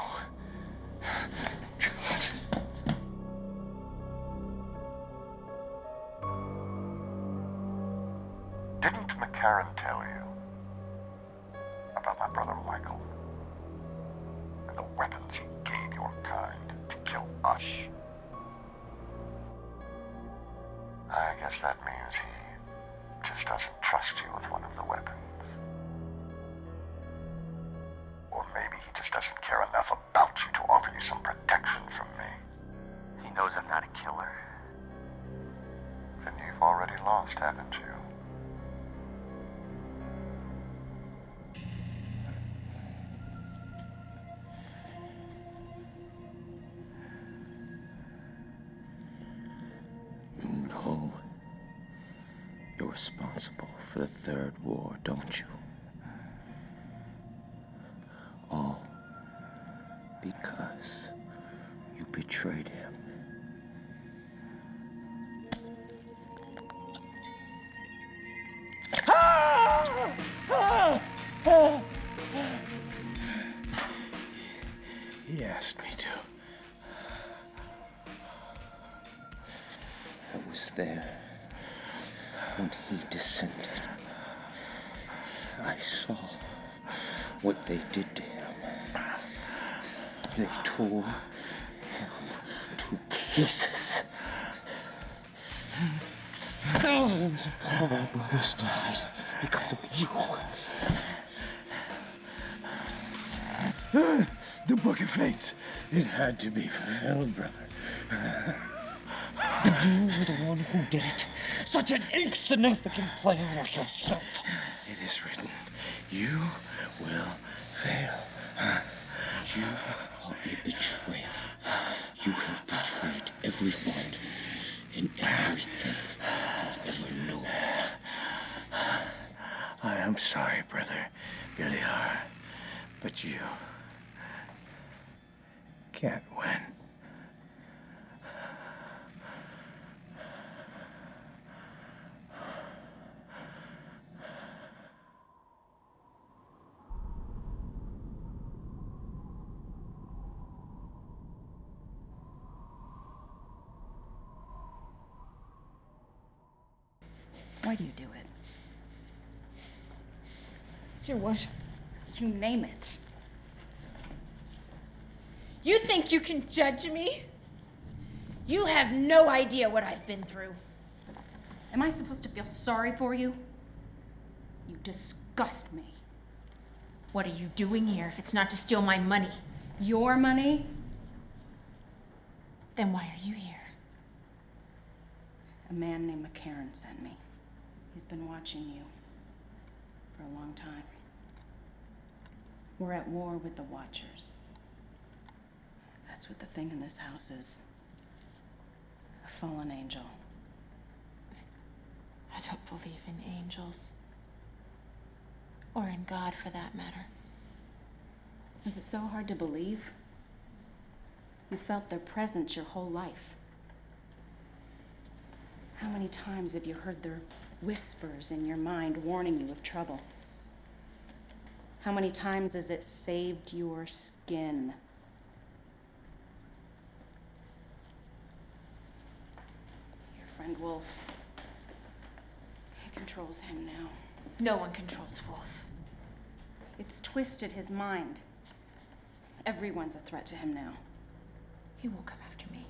Didn't McCarran tell you about my brother Michael and the weapons he gave your kind to kill us? I guess that means he just just doesn't trust you with one of the weapons. Or maybe he just doesn't care enough about you to offer you some protection from me. He knows I'm not a killer. Then you've already lost, haven't you? You know you're responsible for the Third War, don't you? All because you betrayed him. He asked me to. I was there when he descended. I saw what they did to him. They tore him to pieces. Thousands of our brothers died because of you. The Book of Fates. It had to be fulfilled, brother. You were the one who did it. Such an insignificant player like yourself. It is written, you will fail. You are a betrayer. You have betrayed everyone and everything you ever knew. I am sorry, brother Beliar, but you can't win. Why do you do it? Do what? You name it. You think you can judge me? You have no idea what I've been through. Am I supposed to feel sorry for you? You disgust me. What are you doing here if it's not to steal my money? Your money? Then why are you here? A man named McCarran sent me. He's been watching you for a long time. We're at war with the Watchers. That's what the thing in this house is. A fallen angel. I don't believe in angels. Or in God, for that matter. Is it so hard to believe? You felt their presence your whole life. How many times have you heard their whispers in your mind warning you of trouble? How many times has it saved your skin? Your friend Wolf. He controls him now. No one controls Wolf. It's twisted his mind. Everyone's a threat to him now. He won't come after me.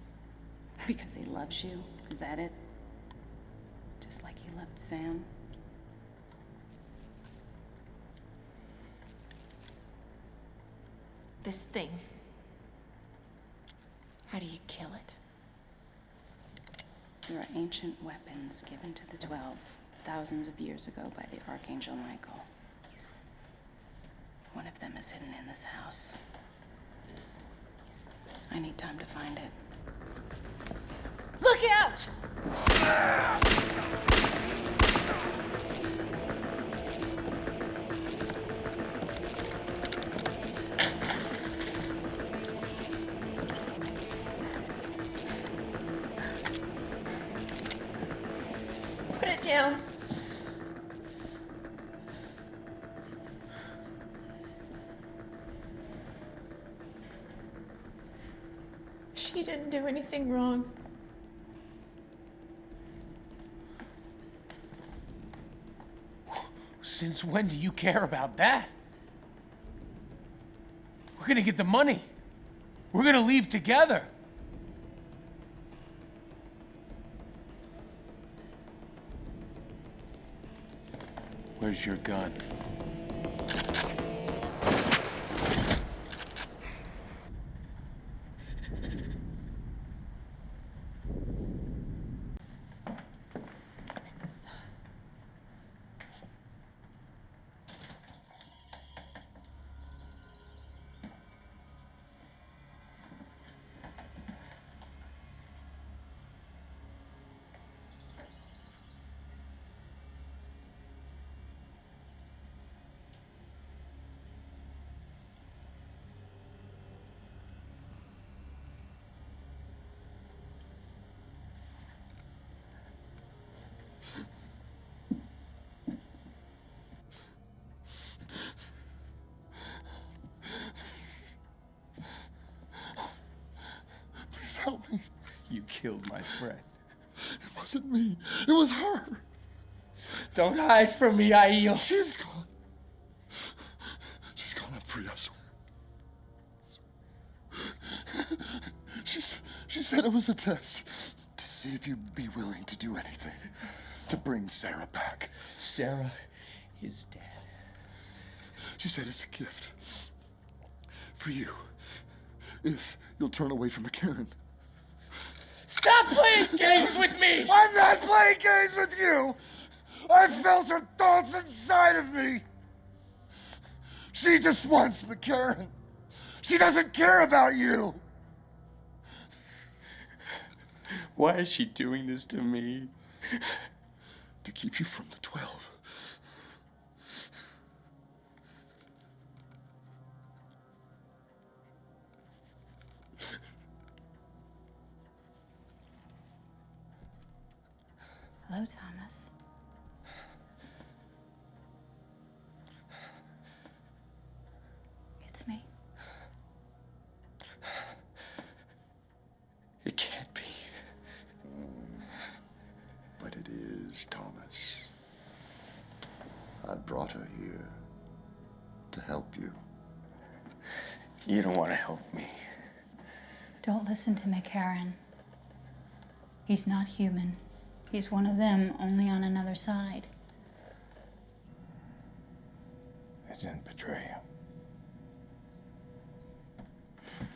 Because he loves you? Is that it? Just like he loved Sam? This thing. How do you kill it? There are ancient weapons given to the 12 thousands of years ago by the Archangel Michael. One of them is hidden in this house. I need time to find it. Look out! Put it down. She didn't do anything wrong. Since when do you care about that? We're gonna get the money. We're gonna leave together. Where's your gun? Please help me. You killed my friend. It wasn't me. It was her. Don't hide from me, Aiel. She's gone. She's gone. I'm free, I swear. She said it was a test to see if you'd be willing to do anything to bring Sarah back. Sarah is dead. She said it's a gift for you if you'll turn away from McCarran. Stop playing games with me! I'm not playing games with you! I felt her thoughts inside of me! She just wants McCarran. She doesn't care about you! Why is she doing this to me? To keep you from the 12. Hello, Thomas. It's me. It can't be. But it is, Thomas. I brought her here to help you. You don't want to help me. Don't listen to McCarran. He's not human. He's one of them, only on another side. I didn't betray you.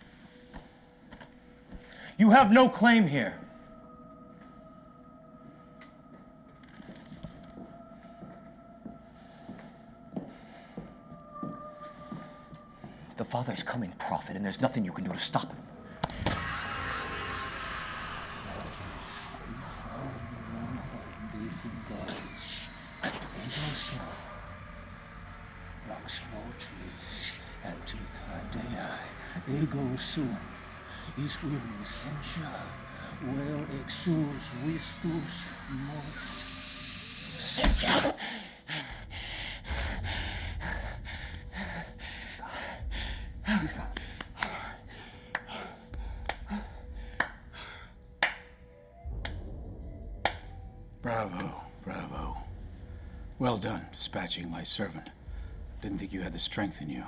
You have no claim here. The Father's coming, Prophet, and there's nothing you can do to stop him. Ego sum, is will sentia, well exus viscus mos. Sentia! He's gone. Bravo, bravo. Well done, dispatching my servant. Didn't think you had the strength in you.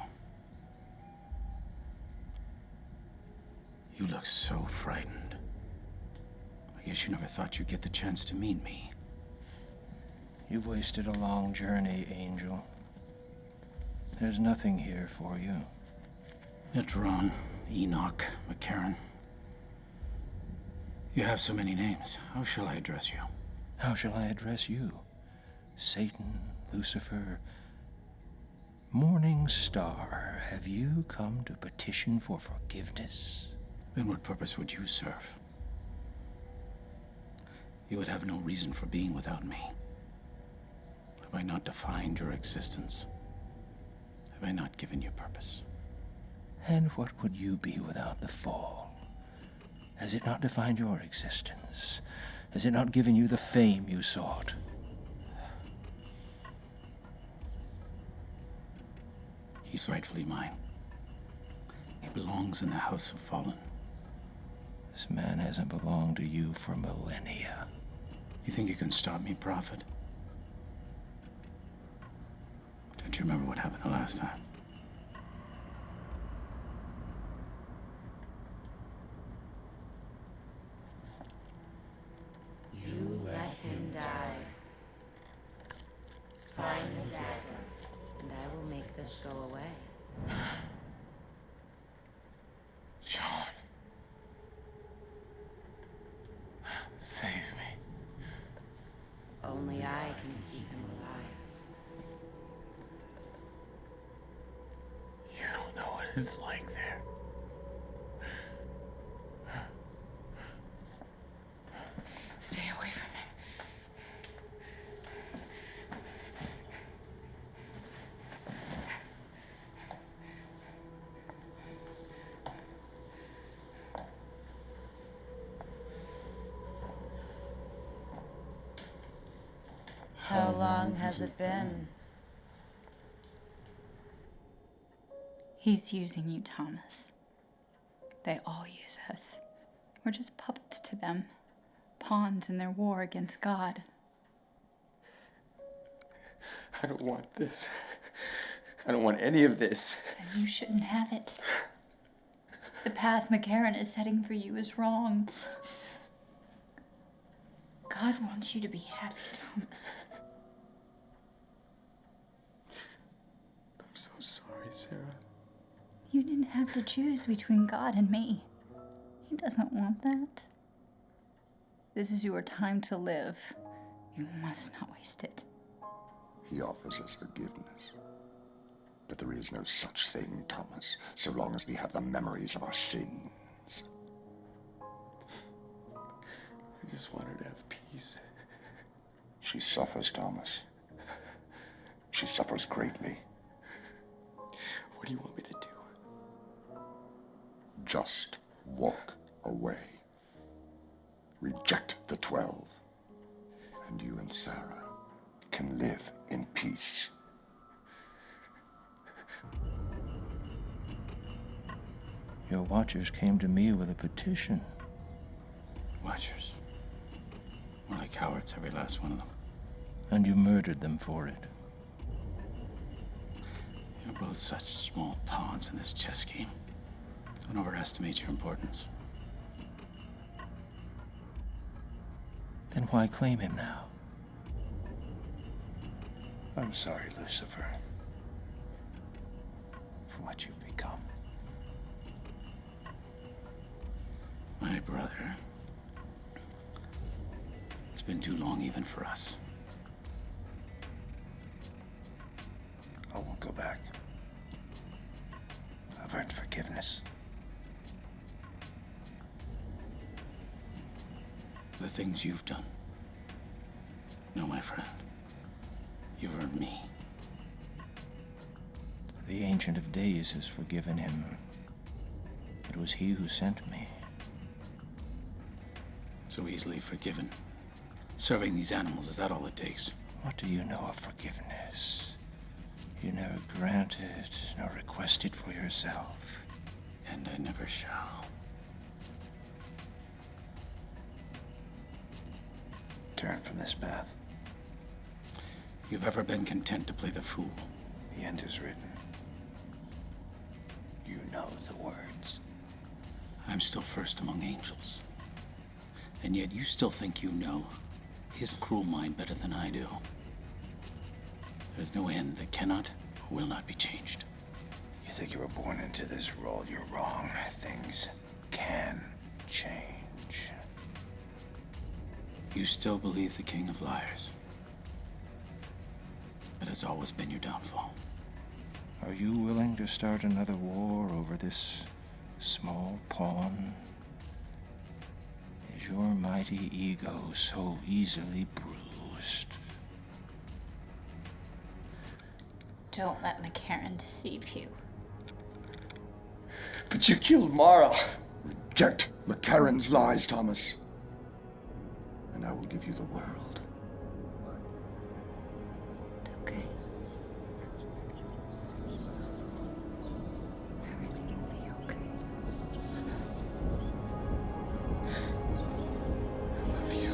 You look so frightened. I guess you never thought you'd get the chance to meet me. You've wasted a long journey, Angel. There's nothing here for you. Etron, Enoch, McCarran. You have so many names. How shall I address you? How shall I address you? Satan, Lucifer, Morning Star, have you come to petition for forgiveness? Then what purpose would you serve? You would have no reason for being without me. Have I not defined your existence? Have I not given you purpose? And what would you be without the fall? Has it not defined your existence? Has it not given you the fame you sought? He's rightfully mine. He belongs in the House of Fallen. This man hasn't belonged to you for millennia. You think you can stop me, Prophet? Don't you remember what happened the last time? You let him die. Find the dagger, and I will make this go away. John. Save me. Only I can keep him alive. You don't know what it's like there. Stay away from him. How long has it been? He's using you, Thomas. They all use us. We're just puppets to them, pawns in their war against God. I don't want this. I don't want any of this. And you shouldn't have it. The path McCarran is setting for you is wrong. God wants you to be happy, Thomas. I'm so sorry, Sarah. You didn't have to choose between God and me. He doesn't want that. This is your time to live. You must not waste it. He offers us forgiveness. But there is no such thing, Thomas, so long as we have the memories of our sins. I just want her to have peace. She suffers, Thomas. She suffers greatly. What do you want me to do? Just walk away. Reject the 12. And you and Sarah can live in peace. Your watchers came to me with a petition. Watchers. More like cowards, every last one of them. And you murdered them for it. You're both such small pawns in this chess game. Don't overestimate your importance. Then why claim him now? I'm sorry, Lucifer, for what you've become. My brother. It's been too long even for us. I won't go back. I've earned forgiveness. The things you've done. No, my friend. You've earned me. The Ancient of Days has forgiven him. It was he who sent me. So easily forgiven. Serving these animals, is that all it takes? What do you know of forgiveness? You never granted nor requested for yourself. And I never shall. Turn from this path. You've ever been content to play the fool? The end is written. You know the words. I'm still first among angels. And yet you still think you know his cruel mind better than I do. There's no end that cannot or will not be changed. You think you were born into this role? You're wrong. Things can change. You still believe the king of liars. That has always been your downfall. Are you willing to start another war over this small pawn? Is your mighty ego so easily bruised? Don't let McCarran deceive you. But you killed Mara. Reject McCarran's lies, Thomas. And I will give you the world. It's okay. Everything will be okay. I love you.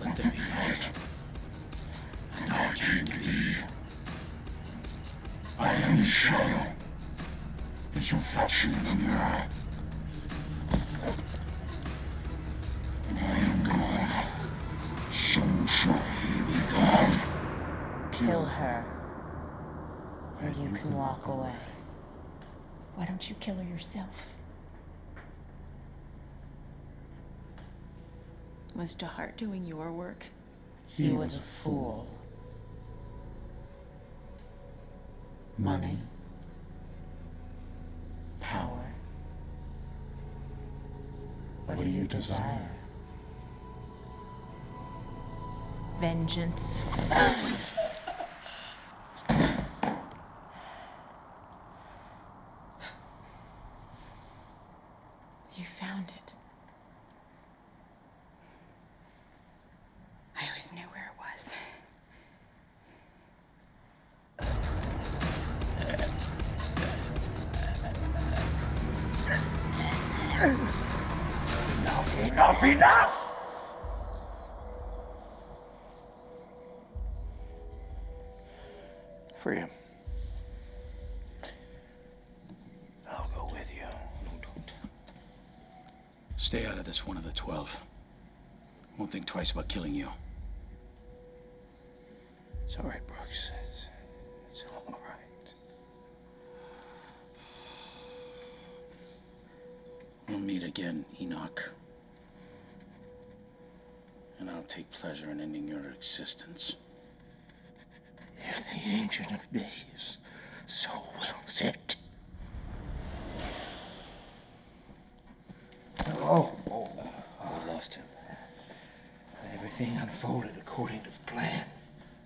Let there be light. a shadow. Its reflection from your eye. And I am God. So shall he be God. Kill her, and you can walk away. Why don't you kill her yourself? Was DeHart doing your work? He was a fool. Money. Power. What do you desire? Vengeance. You found it. I always knew where it was. Enough! Free him. I'll go with you. No, don't. Stay out of this, one of the 12. Won't think twice about killing you. It's all right, Brooks. It's all right. We'll meet again, Enoch. And I'll take pleasure in ending your existence. If the Ancient of Days so wills it. Oh. We lost him. Everything unfolded according to plan.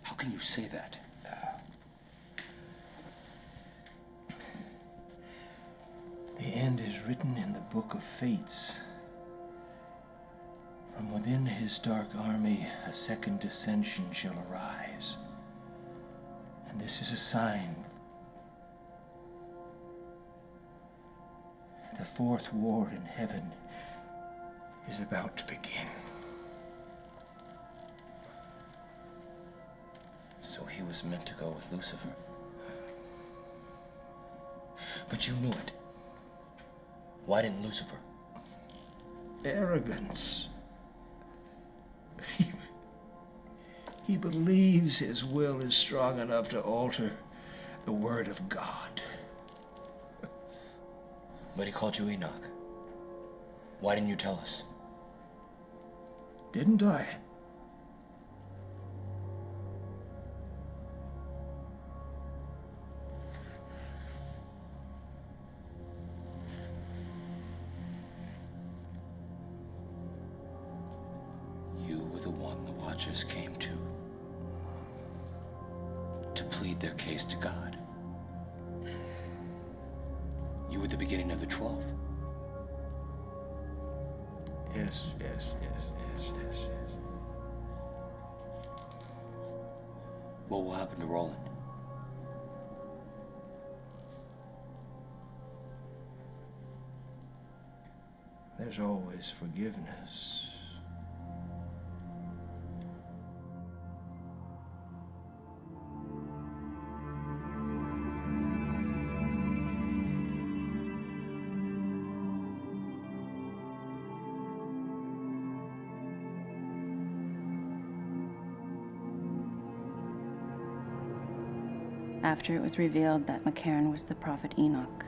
How can you say that? The end is written in the Book of Fates. From within his dark army, a second dissension shall arise. And this is a sign. The fourth war in heaven is about to begin. So he was meant to go with Lucifer. But you knew it. Why didn't Lucifer? Arrogance. He believes his will is strong enough to alter the word of God. But he called you Enoch. Why didn't you tell us? Didn't I? You were the one the Watchers came to plead their case to God. You were the beginning of the 12. Yes. What will happen to Roland? There's always forgiveness. After it was revealed that McCarran was the prophet Enoch,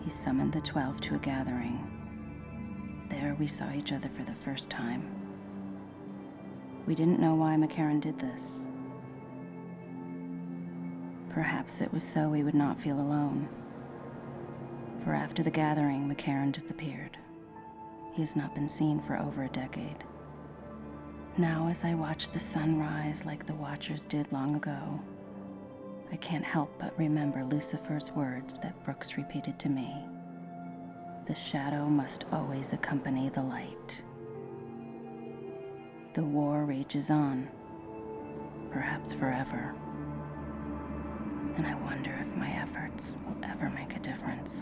he summoned the 12 to a gathering. There we saw each other for the first time. We didn't know why McCarran did this. Perhaps it was so we would not feel alone. For after the gathering, McCarran disappeared. He has not been seen for over a decade. Now, as I watch the sun rise like the Watchers did long ago, I can't help but remember Lucifer's words that Brooks repeated to me. The shadow must always accompany the light. The war rages on, perhaps forever. And I wonder if my efforts will ever make a difference.